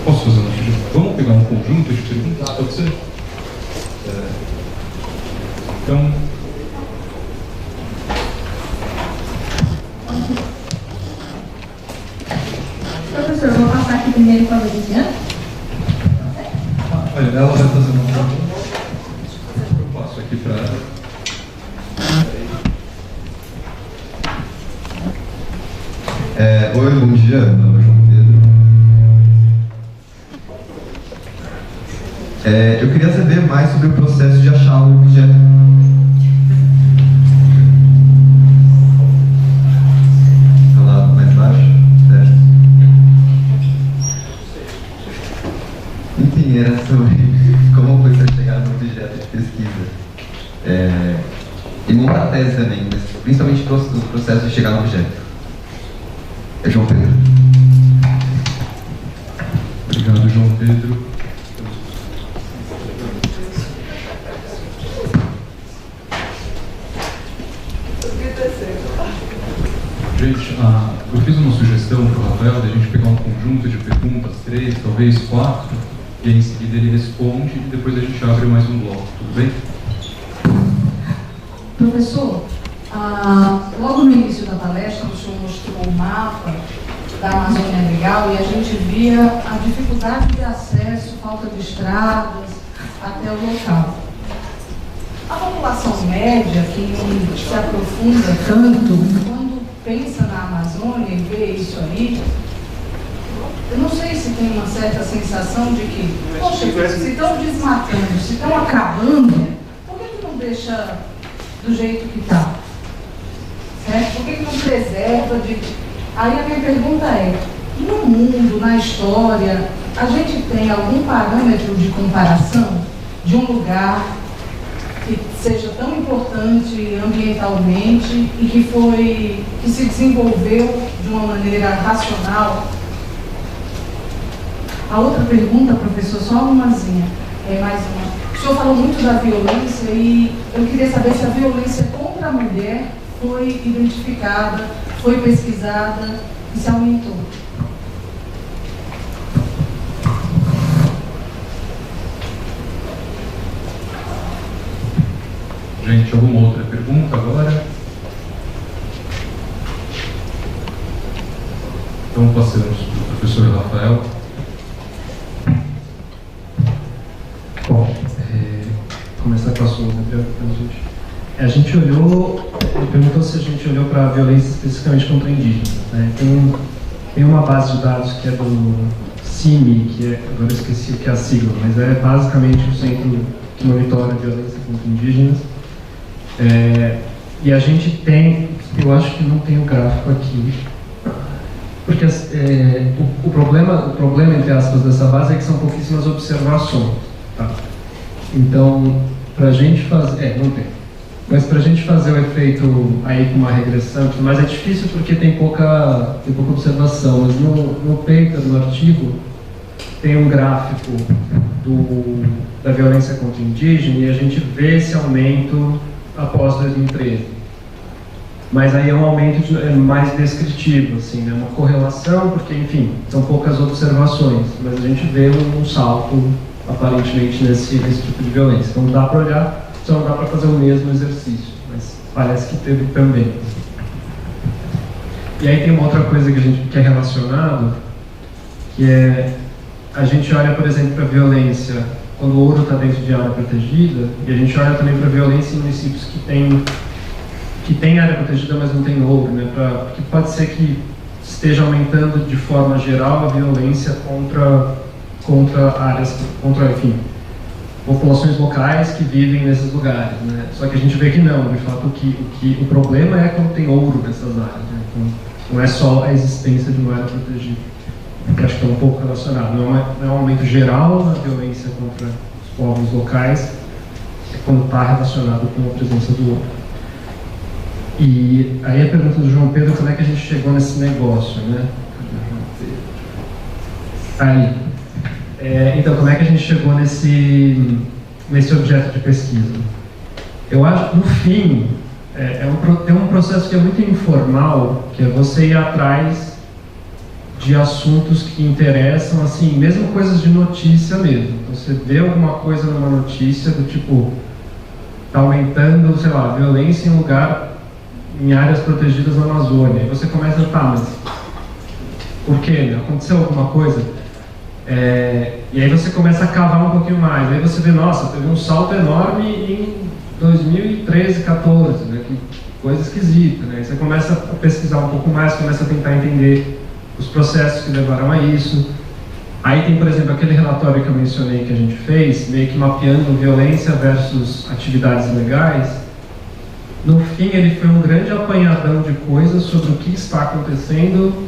Posso fazer uma sugestão? Vamos pegar um conjunto de perguntas, pode ser? Então... Professor, eu vou passar aqui primeiro para a Luciana. Olha, ela vai fazer uma pergunta. Eu passo aqui para ela. Oi, bom dia. Meu nome é João Pedro. Eu queria saber mais sobre o processo de achar um objeto. Falar mais baixo? Certo. Enfim, era sobre como foi você chegar no objeto de pesquisa. E montar a tese também, mas principalmente o processo de chegar no objeto. É João Pedro. Obrigado, João Pedro. Gente, eu fiz uma sugestão para o Rafael de a gente pegar um conjunto de perguntas, 3, talvez 4, e aí em seguida ele responde e depois a gente abre mais um bloco, tudo bem? Professor, logo no início da palestra o senhor mostrou o mapa da Amazônia Legal e a gente via a dificuldade de acesso, falta de estradas até o local. A população média, que não se aprofunda tanto, quando pensa na Amazônia e vê isso aí, eu não sei se tem uma certa sensação de que, poxa, se estão desmatando, se estão acabando, por que não deixa do jeito que está? Certo? Por que não preserva de... Aí a minha pergunta é, no mundo, na história, a gente tem algum parâmetro de comparação de um lugar que seja tão importante ambientalmente e que se desenvolveu de uma maneira racional? A outra pergunta, professor, só umazinha, mais uma. O senhor falou muito da violência e eu queria saber se a violência contra a mulher foi identificada, foi pesquisada e se aumentou. Gente, alguma outra pergunta agora? Então passamos para o professor Rafael. Bom, começar com a sua pergunta, gente. A gente olhou, ele perguntou se a gente olhou para a violência especificamente contra indígenas, né? Tem uma base de dados que é do CIMI, que é, agora eu esqueci o que é a sigla, mas é basicamente o centro que monitora a violência contra indígenas. E a gente tem, eu acho que não tem o gráfico aqui, porque o problema, entre aspas, dessa base é que são pouquíssimas observações. Tá? Então, para a gente fazer... não tem. Mas para a gente fazer o efeito aí com uma regressão, mas é difícil porque tem pouca observação. Mas no paper, no artigo, tem um gráfico da violência contra indígena e a gente vê esse aumento após 2013. Mas aí é um aumento mais descritivo, assim, né? Uma correlação, porque, enfim, são poucas observações, mas a gente vê um salto, aparentemente, nesse tipo de violência. Então dá para olhar, só não dá para fazer o mesmo exercício, mas parece que teve também. E aí tem uma outra coisa que é relacionado, que é, a gente olha, por exemplo, para a violência quando o ouro está dentro de área protegida, e a gente olha também para a violência em municípios que tem área protegida, mas não tem ouro, né? Porque pode ser que esteja aumentando de forma geral a violência enfim, populações locais que vivem nesses lugares, né? Só que a gente vê que não, de fato, o problema é quando tem ouro nessas áreas, né? Então, não é só a existência de uma área protegida. Que acho que é um pouco relacionado. Não é um aumento geral na violência contra os povos locais, é quando está relacionado com a presença do outro. E aí a pergunta do João Pedro, como é que a gente chegou nesse negócio, né? Aí. Então, como é que a gente chegou nesse objeto de pesquisa? Eu acho que, no fim, tem um processo que é muito informal, que é você ir atrás de assuntos que interessam, assim, mesmo coisas de notícia mesmo. Então, você vê alguma coisa numa notícia do tipo, está aumentando, sei lá, violência em áreas protegidas na Amazônia. E você começa a, mas por quê? Aconteceu alguma coisa? E aí você começa a cavar um pouquinho mais. Aí você vê, nossa, teve um salto enorme em 2013, 14, né? Que coisa esquisita, né? Aí você começa a pesquisar um pouco mais, começa a tentar entender os processos que levaram a isso. Aí tem, por exemplo, aquele relatório que eu mencionei que a gente fez, meio que mapeando violência versus atividades legais. No fim, ele foi um grande apanhadão de coisas sobre o que está acontecendo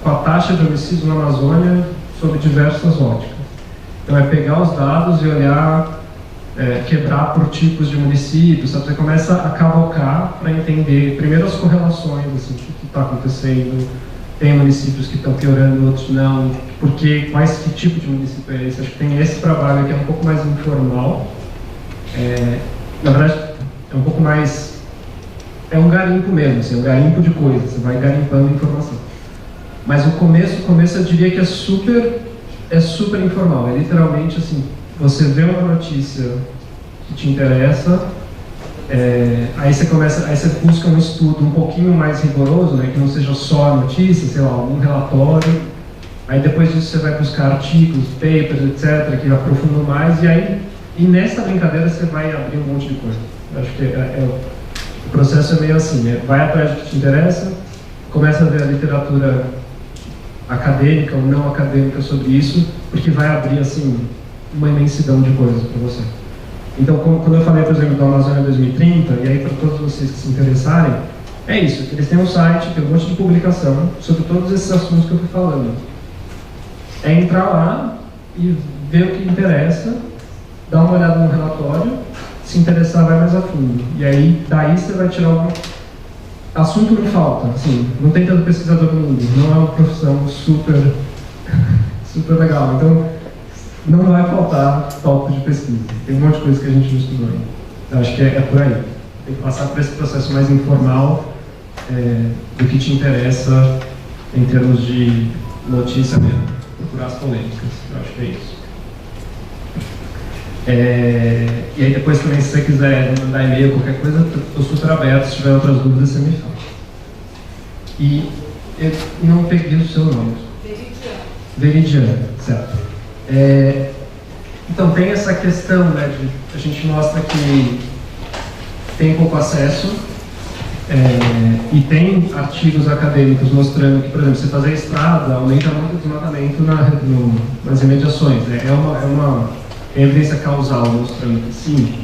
com a taxa de homicídio na Amazônia sob diversas óticas. Então é pegar os dados e olhar, quebrar por tipos de municípios, sabe? Você começa a cavocar para entender primeiro as correlações, assim, o que está acontecendo. Tem municípios que estão piorando, outros não. Que tipo de município é esse? Acho que tem esse trabalho que é um pouco mais informal. Na verdade, é um pouco mais... É um garimpo mesmo, assim, um garimpo de coisas. Você vai garimpando informação. Mas o começo eu diria que é super informal. É literalmente assim, você vê uma notícia que te interessa, aí você busca um estudo um pouquinho mais rigoroso, né, que não seja só a notícia, sei lá, algum relatório. Aí depois disso você vai buscar artigos, papers, etc., que aprofundam mais, e nessa brincadeira você vai abrir um monte de coisa. Eu acho que o processo é meio assim, né? Vai atrás do que te interessa, começa a ver a literatura acadêmica ou não acadêmica sobre isso, porque vai abrir, assim, uma imensidão de coisas para você. Então, quando eu falei, por exemplo, da Amazônia 2030, e aí para todos vocês que se interessarem, é isso, eles têm um site, tem um monte de publicação sobre todos esses assuntos que eu estou falando. É entrar lá e ver o que interessa, dar uma olhada no relatório. se interessar, vai mais a fundo. E aí, daí você vai tirar algum... Assunto não falta, assim, não tem tanto pesquisador no mundo, não é uma profissão super, super legal. Então, não vai faltar tópico de pesquisa. Tem um monte de coisa que a gente não estudou ainda. Eu acho que é por aí. Tem que passar por esse processo mais informal do que te interessa em termos de notícia mesmo. Procurar as polêmicas. Eu acho que é isso. E aí depois também, se você quiser mandar e-mail, qualquer coisa, estou super aberto. Se tiver outras dúvidas, você me fala. E eu não peguei o seu nome. Veridiano, certo. Então tem essa questão, né, a gente mostra que tem pouco acesso e tem artigos acadêmicos mostrando que, por exemplo, você fazer estrada aumenta muito o desmatamento nas imediações. É uma evidência causal mostrando que sim,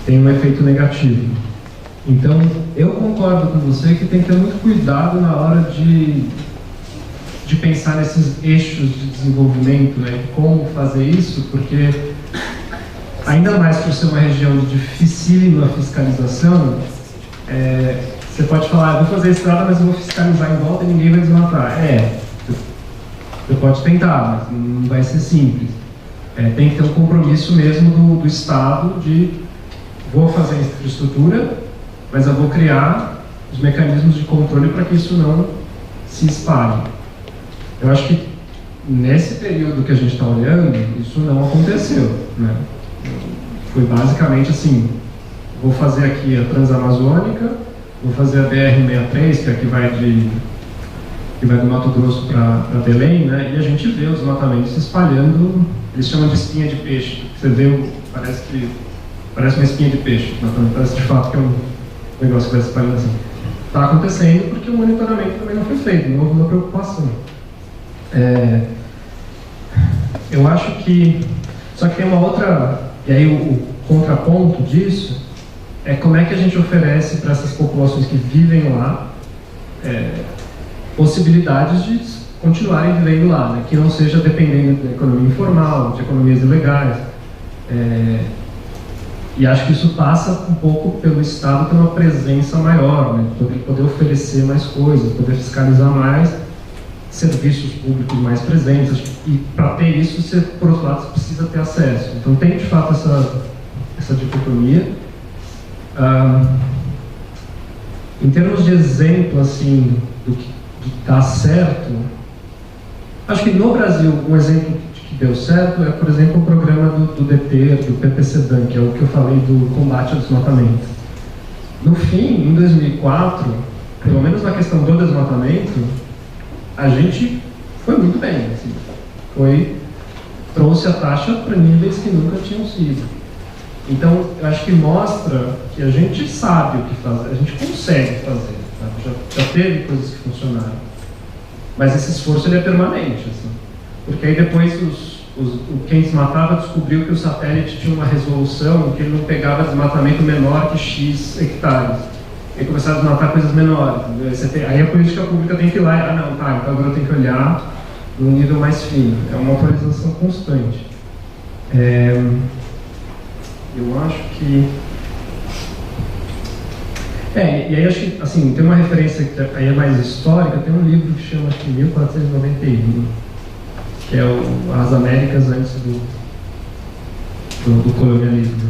tem um efeito negativo. Então, eu concordo com você que tem que ter muito cuidado na hora de pensar nesses eixos de desenvolvimento, né, como fazer isso, porque ainda mais por ser uma região de dificílima fiscalização, você pode falar, vou fazer estrada, mas eu vou fiscalizar em volta e ninguém vai desmatar. Você pode tentar, mas não vai ser simples. Tem que ter um compromisso mesmo do Estado de vou fazer infraestrutura, mas eu vou criar os mecanismos de controle para que isso não se espalhe. Eu acho que nesse período que a gente está olhando, isso não aconteceu, né? Foi basicamente assim, vou fazer aqui a Transamazônica, vou fazer a BR-63, que é a que vai do Mato Grosso para Belém, né? E a gente vê os desmatamentos se espalhando, eles chamam de espinha de peixe. Você vê, parece uma espinha de peixe, parece de fato que é um negócio que vai se espalhando assim. Está acontecendo porque o monitoramento também não foi feito, não houve uma preocupação. Eu acho que... Só que tem uma outra... E aí o contraponto disso é como é que a gente oferece para essas populações que vivem lá possibilidades de continuarem vivendo lá, né? Que não seja dependendo da economia informal, de economias ilegais. E acho que isso passa um pouco pelo Estado ter uma presença maior, né? Poder oferecer mais coisas, poder fiscalizar mais, serviços públicos mais presentes. E para ter isso, você, por outro lado, você precisa ter acesso. Então tem de fato essa dicotomia. Em termos de exemplo assim, do que dá certo, acho que no Brasil um exemplo que deu certo é, por exemplo, o programa do DP, do PPCDAN, que é o que eu falei do combate ao desmatamento. No fim, em 2004, pelo menos na questão do desmatamento, a gente foi muito bem, assim. Trouxe a taxa para níveis que nunca tinham sido. Então, eu acho que mostra que a gente sabe o que fazer, a gente consegue fazer, tá? Já teve coisas que funcionaram. Mas esse esforço ele é permanente, assim. Porque aí depois quem desmatava descobriu que o satélite tinha uma resolução que ele não pegava desmatamento menor que X hectares. E começaram a desmatar coisas menores. Aí a política pública tem que ir lá e, então agora eu tenho que olhar num nível mais fino. É uma atualização constante. Eu acho que... e aí acho que, assim, tem uma referência que aí é mais histórica, tem um livro que chama, acho que 1491, que é As Américas antes do colonialismo.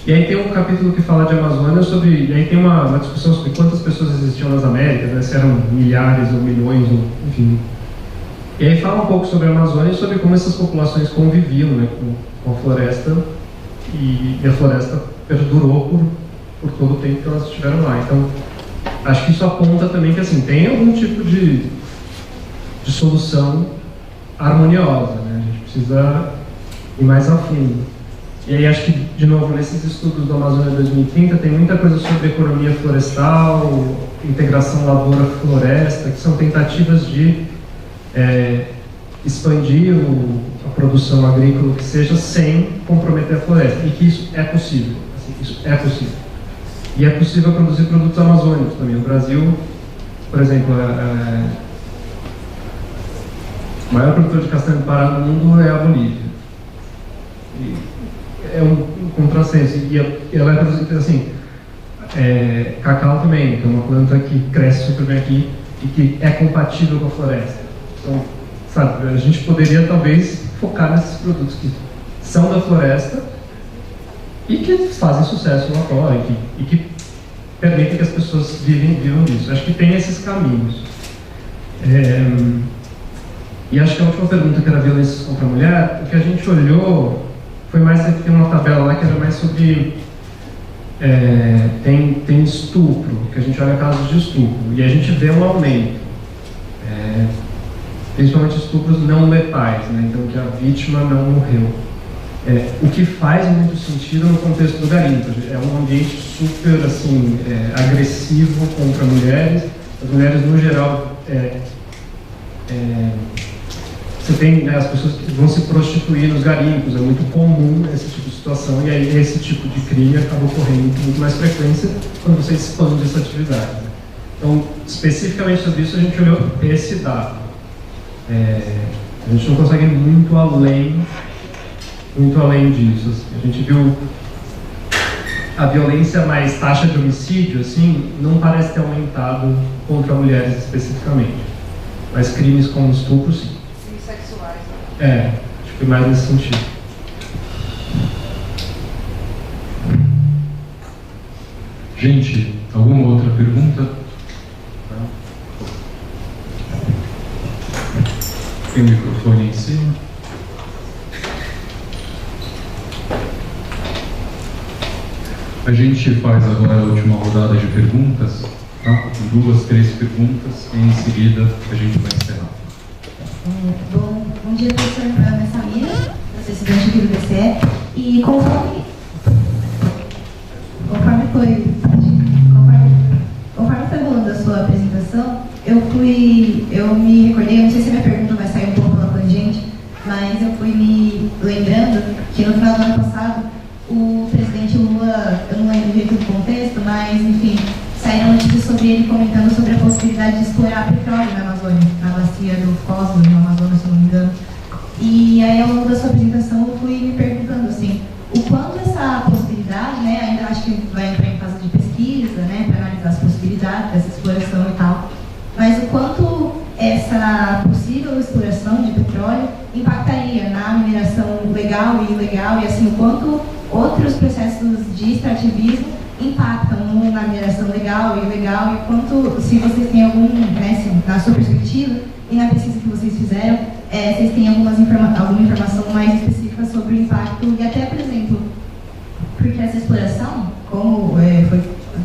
E aí tem um capítulo que fala de Amazônia e aí tem uma discussão sobre quantas pessoas existiam nas Américas, né, se eram milhares ou milhões, ou, enfim. E aí fala um pouco sobre a Amazônia e sobre como essas populações conviviam, né, com a floresta, e a floresta perdurou por todo o tempo que elas estiveram lá. Então, acho que isso aponta também que, assim, tem algum tipo de solução harmoniosa, né? A gente precisa ir mais a fundo. E aí acho que, de novo, nesses estudos do Amazônia 2030 tem muita coisa sobre economia florestal, integração lavoura-floresta, que são tentativas de expandir a produção agrícola que seja sem comprometer a floresta, e que isso é possível. Assim, isso é possível. E é possível produzir produtos amazônicos também. O Brasil, por exemplo, o maior produtor de castanha do Pará no mundo é a Bolívia. é um contrassenso. E ela é produzida assim, cacau também, que é uma planta que cresce super bem aqui e que é compatível com a floresta. Então, sabe, a gente poderia talvez focar nesses produtos que são da floresta e que fazem sucesso lá fora e que permitem que as pessoas vivam disso. Acho que tem esses caminhos. E acho que a última pergunta, que era violência contra a mulher, o que a gente olhou foi mais, tem uma tabela lá que era mais sobre tem estupro, que a gente olha casos de estupro, e a gente vê um aumento, principalmente estupros não letais, né? Então que a vítima não morreu. O que faz muito sentido no contexto do garimpo. É um ambiente super assim, agressivo contra mulheres. As mulheres, no geral, você tem, né, as pessoas que vão se prostituir nos garimpos, é muito comum esse tipo de situação, e aí esse tipo de crime acaba ocorrendo com muito mais frequência quando você expande essa atividade. Né? Então, especificamente sobre isso, a gente olhou esse dado. A gente não consegue ir muito além disso. Assim. A gente viu a violência mais taxa de homicídio, assim, não parece ter aumentado contra mulheres especificamente, mas crimes como estupro, sim. Sexuais. Acho que mais nesse sentido. Gente, alguma outra pergunta? Tem o microfone aí em cima. A gente faz agora a última rodada de perguntas, tá? 2, 3 perguntas e em seguida a gente vai encerrar. Bom dia, professor Ana Samira, sou estudante aqui do BCE, e conforme foi rolando a sua apresentação, eu me recordei, não sei se a minha pergunta vai sair um pouco pela tangente, mas eu fui me lembrando que no final do ano passado, o presidente Lula, eu não lembro direito do contexto, mas enfim, saíram notícias sobre ele comentando sobre a possibilidade de explorar petróleo na Amazônia, na bacia do Foz, no Amazonas, se não me engano. E aí, ao longo da sua apresentação, eu fui me perguntando assim, o quanto essa possibilidade, né, ainda acho que vai entrar em fase de pesquisa, né, para analisar as possibilidades dessa exploração e tal, mas o quanto essa possível exploração de petróleo impactaria na mineração legal e ilegal, e assim, o quanto outros processos de extrativismo impactam na mineração legal e ilegal, e quanto, se vocês têm algum, né, se, na sua perspectiva e na pesquisa que vocês fizeram, vocês têm alguma informação mais específica sobre o impacto, e até, por exemplo, porque essa exploração, como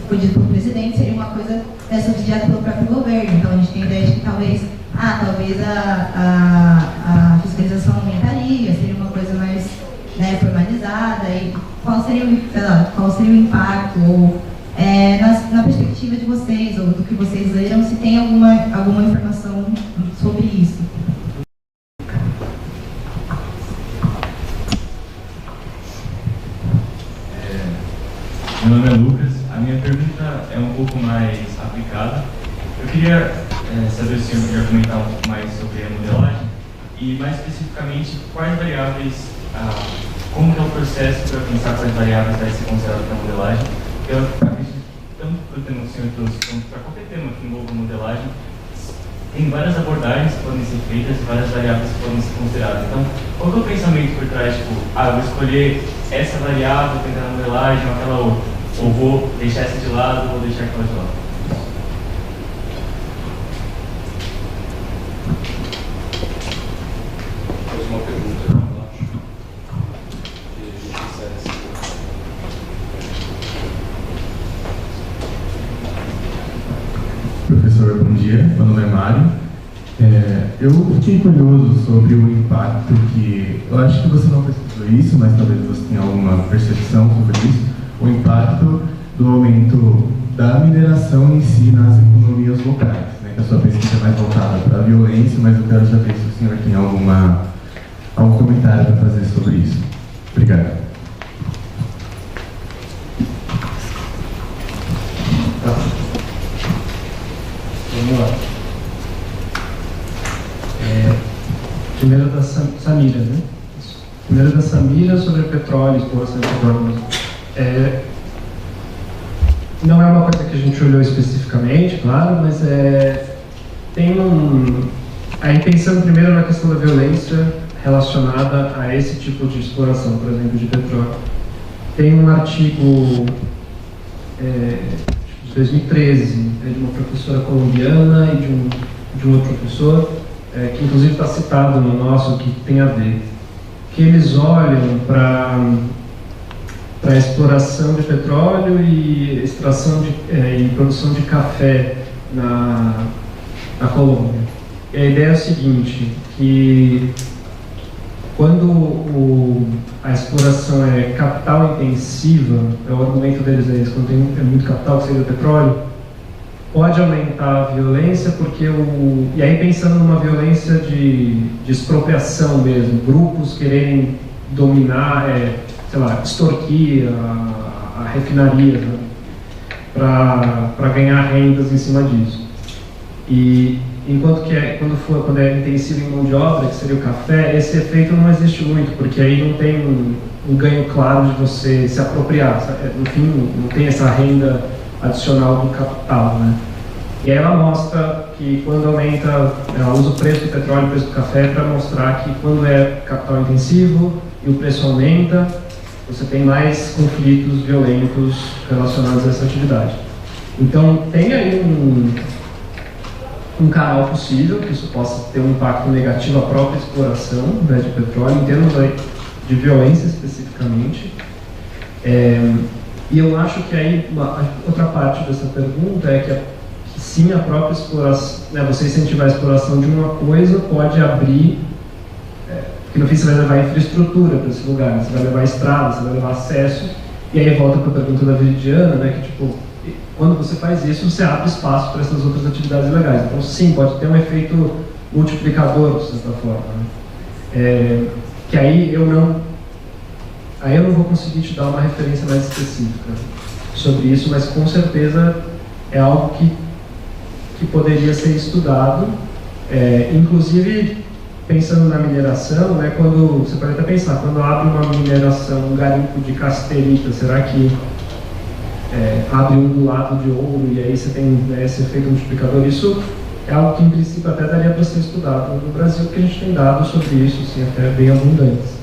foi dito pelo presidente, seria uma coisa subsidiada pelo próprio governo, então a gente tem a ideia de que talvez a fiscalização aumentaria, seria uma coisa mais, né, formalizada, e qual seria o impacto, ou na perspectiva de vocês, ou do que vocês leram, se tem alguma informação sobre isso. Meu nome é Lucas, a minha pergunta é um pouco mais aplicada. Eu queria saber se o senhor podia comentar um pouco mais sobre a modelagem e, mais especificamente, quais variáveis, como que é o processo para pensar quais variáveis vai ser considerado para a modelagem. Eu acredito, tanto para o tema que o senhor trouxe, quanto para qualquer tema que envolva modelagem, tem várias abordagens que podem ser feitas e várias variáveis que podem ser consideradas. Então, qual que é o pensamento por trás? Tipo, eu vou escolher essa variável, tentar na modelagem ou aquela outra. Ou vou deixar essa de lado, ou vou deixar aquela de lado. Mais uma pergunta. Professor, bom dia. Meu nome é Mário. Eu fiquei curioso sobre o impacto que... Eu acho que você não pesquisou isso, mas talvez você tenha alguma percepção sobre isso. O impacto do aumento da mineração em si nas economias locais. Né? Que a sua pesquisa é mais voltada para a violência, mas eu quero saber se o senhor tem algum comentário para fazer sobre isso. Obrigado. Vamos lá. Primeiro da Samira, né? Primeiro da Samira sobre petróleo, exploração de petróleo. Não é uma coisa que a gente olhou especificamente, claro, mas tem aí pensando primeiro na questão da violência relacionada a esse tipo de exploração, por exemplo, de petróleo. Tem um artigo de 2013 de uma professora colombiana e de um outro professor, que inclusive está citado no nosso, que tem a ver, que eles olham para a exploração de petróleo e extração e produção de café na Colômbia. E a ideia é o seguinte, que quando a exploração é capital intensiva, o argumento deles é esse, quando tem muito capital, que seria o petróleo, pode aumentar a violência, porque e aí pensando numa violência de expropriação mesmo, grupos quererem dominar, sei lá, extorquir a refinaria, né, para ganhar rendas em cima disso. E enquanto que quando é intensivo em mão de obra, que seria o café, esse efeito não existe muito, porque aí não tem um ganho claro de você se apropriar, no fim não tem essa renda adicional do capital, né? E aí ela mostra que quando aumenta, ela usa o preço do petróleo e o preço do café para mostrar que quando é capital intensivo e o preço aumenta, você tem mais conflitos violentos relacionados a essa atividade. Então tem aí um canal possível que isso possa ter um impacto negativo à própria exploração, né, de petróleo, em termos de violência especificamente. E eu acho que aí outra parte dessa pergunta é que sim, a própria exploração, né, você incentivar a exploração de uma coisa pode abrir, porque no fim você vai levar infraestrutura para esse lugar, né, você vai levar estrada, você vai levar acesso, e aí volta para a pergunta da Viridiana, né, que tipo, quando você faz isso, você abre espaço para essas outras atividades ilegais. Então, sim, pode ter um efeito multiplicador, de certa forma, né? Que aí eu não vou conseguir te dar uma referência mais específica sobre isso, mas com certeza é algo que poderia ser estudado, inclusive pensando na mineração, né? Quando você pode até pensar, quando abre uma mineração, um garimpo de casterita, será que abre um lado de ouro e aí você tem esse efeito multiplicador? Isso é algo que, em princípio, até daria para ser estudado no Brasil, porque a gente tem dados sobre isso, assim, até bem abundantes.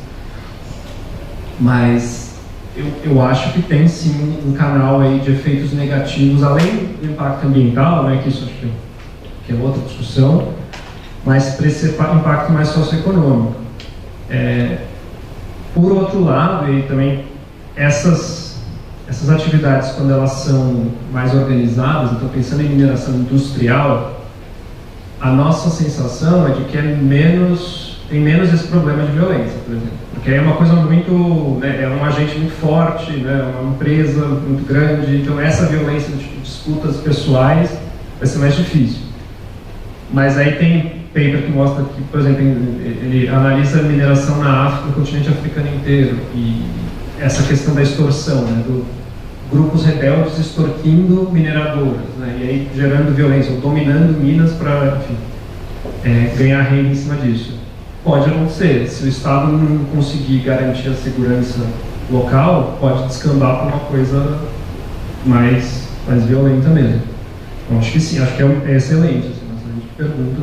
Mas eu acho que tem, sim, um canal aí de efeitos negativos, além do impacto ambiental, né, que isso acho que é outra discussão, mas para esse impacto mais socioeconômico. Por outro lado, e também essas atividades, quando elas são mais organizadas, então pensando em mineração industrial, a nossa sensação é de que tem menos esse problema de violência, por exemplo. Porque é uma coisa muito, né, é um agente muito forte, né, uma empresa muito grande, então essa violência de disputas pessoais vai ser mais difícil. Mas aí tem paper que mostra que, por exemplo, ele analisa a mineração na África, no continente africano inteiro, e essa questão da extorsão, né, grupos rebeldes extorquindo mineradoras, né, e aí gerando violência, ou dominando minas para, enfim, ganhar renda em cima disso. Pode acontecer, se o Estado não conseguir garantir a segurança local, pode descambar para uma coisa mais violenta mesmo. Então, acho que sim, acho que é excelente, assim, uma excelente pergunta,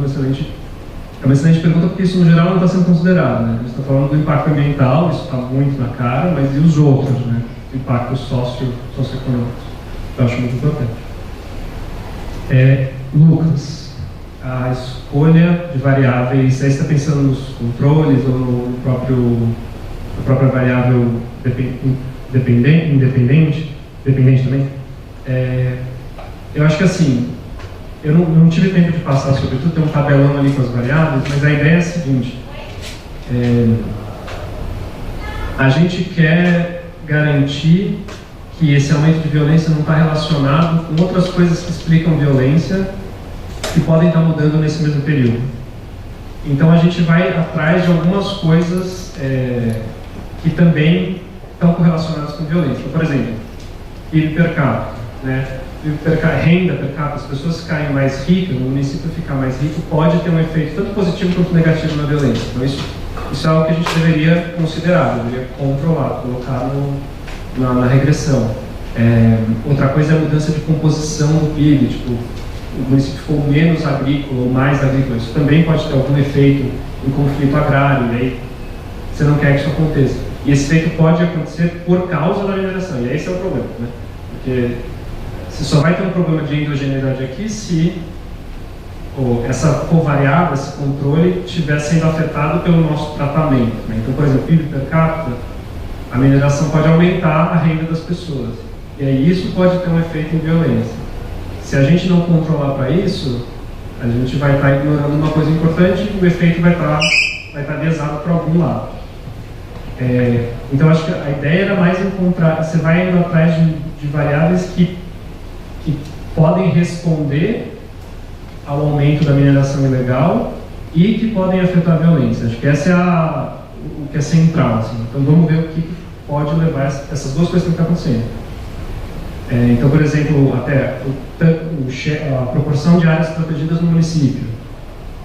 é uma excelente pergunta, porque isso no geral não está sendo considerado, né? A gente está falando do impacto ambiental, isso está muito na cara, mas e os outros, né? Impactos socioeconômicos. Eu acho muito importante. Lucas, a escolha de variáveis, aí você está pensando nos controles ou na própria variável dependente também? Eu acho que assim, eu não tive tempo de passar sobre tudo, tem um tabelão ali com as variáveis, mas a ideia é a seguinte, a gente quer garantir que esse aumento de violência não está relacionado com outras coisas que explicam violência que podem estar mudando nesse mesmo período. Então a gente vai atrás de algumas coisas que também estão correlacionadas com violência. Por exemplo, PIB per capita, né? Renda per capita, as pessoas ficarem mais ricas, o município ficar mais rico, pode ter um efeito tanto positivo quanto negativo na violência. Então isso Isso é algo que a gente deveria considerar, deveria controlar, colocar na regressão. Outra coisa é a mudança de composição do PIB, tipo, o município for menos agrícola ou mais agrícola, isso também pode ter algum efeito em conflito agrário, e aí você não quer que isso aconteça. E esse efeito pode acontecer por causa da mineração, e esse é o problema, né? Porque você só vai ter um problema de endogeneidade aqui se essa covariável, esse controle, estiver sendo afetado pelo nosso tratamento, né? Então, por exemplo, PIB per capita, a mineração pode aumentar a renda das pessoas. E aí isso pode ter um efeito em violência. Se a gente não controlar para isso, a gente vai estar ignorando uma coisa importante e o efeito vai estar desado para algum lado. Então, acho que a ideia era mais encontrar, você vai indo atrás de variáveis que podem responder ao aumento da mineração ilegal e que podem afetar a violência. Acho que essa é o que é central. Assim. Então, vamos ver o que pode levar essas duas coisas que estão acontecendo. Então, por exemplo, até a proporção de áreas protegidas no município.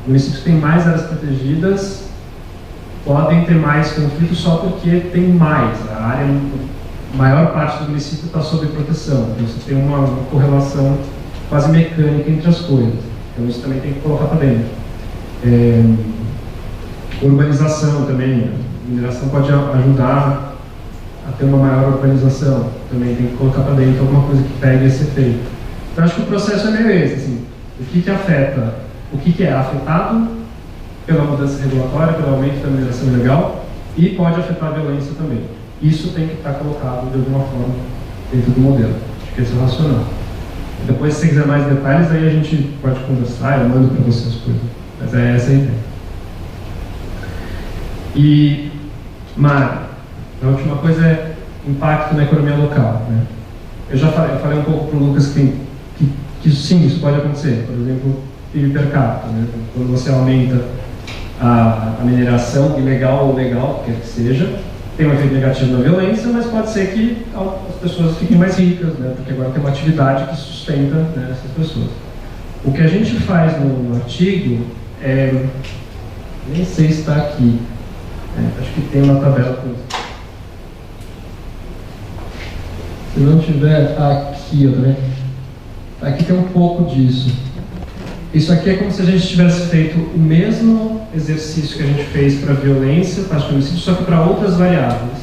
Municípios que têm mais áreas protegidas podem ter mais conflitos só porque tem mais. A maior parte do município está sob proteção. Então, você tem uma correlação quase mecânica entre as coisas. Então, isso também tem que colocar para dentro. Urbanização também. A mineração pode ajudar a ter uma maior urbanização. Também tem que colocar para dentro alguma coisa que pegue esse efeito. Então, acho que o processo é meio esse. Assim, o que afeta, o que é afetado pela mudança regulatória, pelo aumento da mineração ilegal, e pode afetar a violência também. Isso tem que estar colocado de alguma forma dentro do modelo. Acho que esse é o racional. Depois, se você quiser mais detalhes, aí a gente pode conversar, eu mando para você as coisas. Mas é essa a ideia. E, Mário, a última coisa é impacto na economia local. Né? Eu falei um pouco para o Lucas que sim, isso pode acontecer. Por exemplo, PIB per capita. Né? Quando você aumenta a mineração, ilegal ou legal, quer que seja, tem um efeito negativo na violência, mas pode ser que as pessoas fiquem mais ricas, né? Porque agora tem uma atividade que sustenta, né, essas pessoas. O que a gente faz no artigo nem sei se está aqui, acho que tem uma tabela com isso. Se não tiver, aqui, ó, também. Aqui tem um pouco disso. Isso aqui é como se a gente tivesse feito o mesmo exercício que a gente fez para violência, taxa de homicídio, só que para outras variáveis.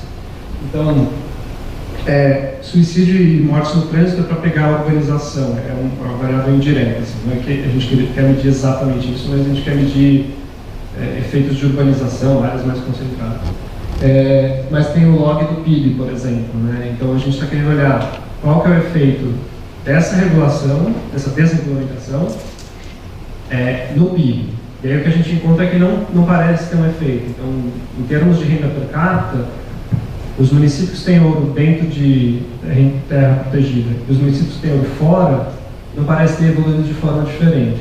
Então, suicídio e mortes no trânsito é para pegar a urbanização, é uma variável indireta. Assim, não é que a gente quer medir exatamente isso, mas a gente quer medir efeitos de urbanização, áreas mais concentradas. Mas tem o log do PIB, por exemplo. Né? Então, a gente está querendo olhar qual que é o efeito dessa regulação, dessa desregulamentação, no PIB. E aí o que a gente encontra é que não parece ter um efeito. Então, em termos de renda per capita, os municípios que têm ouro dentro de terra protegida e os municípios que têm ouro fora, não parece ter evoluído de forma diferente.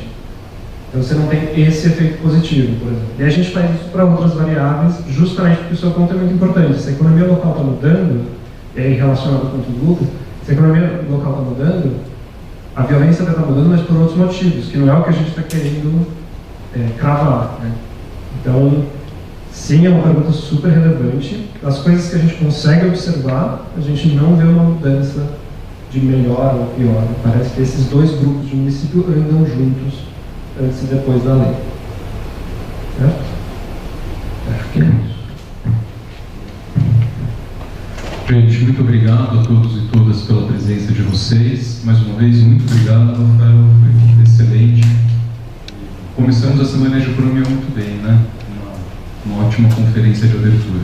Então você não tem esse efeito positivo, por exemplo. E a gente faz isso para outras variáveis, justamente porque o seu ponto é muito importante. Se a economia local está mudando, e aí relacionado ao ponto do lucro, se a economia local está mudando, a violência vai estar mudando, mas por outros motivos, que não é o que a gente está querendo cravar. Né? Então, sim, é uma pergunta super relevante. Das coisas que a gente consegue observar, a gente não vê uma mudança de melhor ou pior. Parece que esses dois grupos de município andam juntos antes e depois da lei. Certo? Acho que é isso. Gente, muito obrigado a todos e todas pela presença de vocês. Mais uma vez, muito obrigado, Rafael. Foi excelente. Começamos a Semana de Economia muito bem, né? Uma ótima conferência de abertura.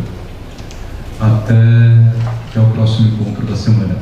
Até o próximo encontro da semana.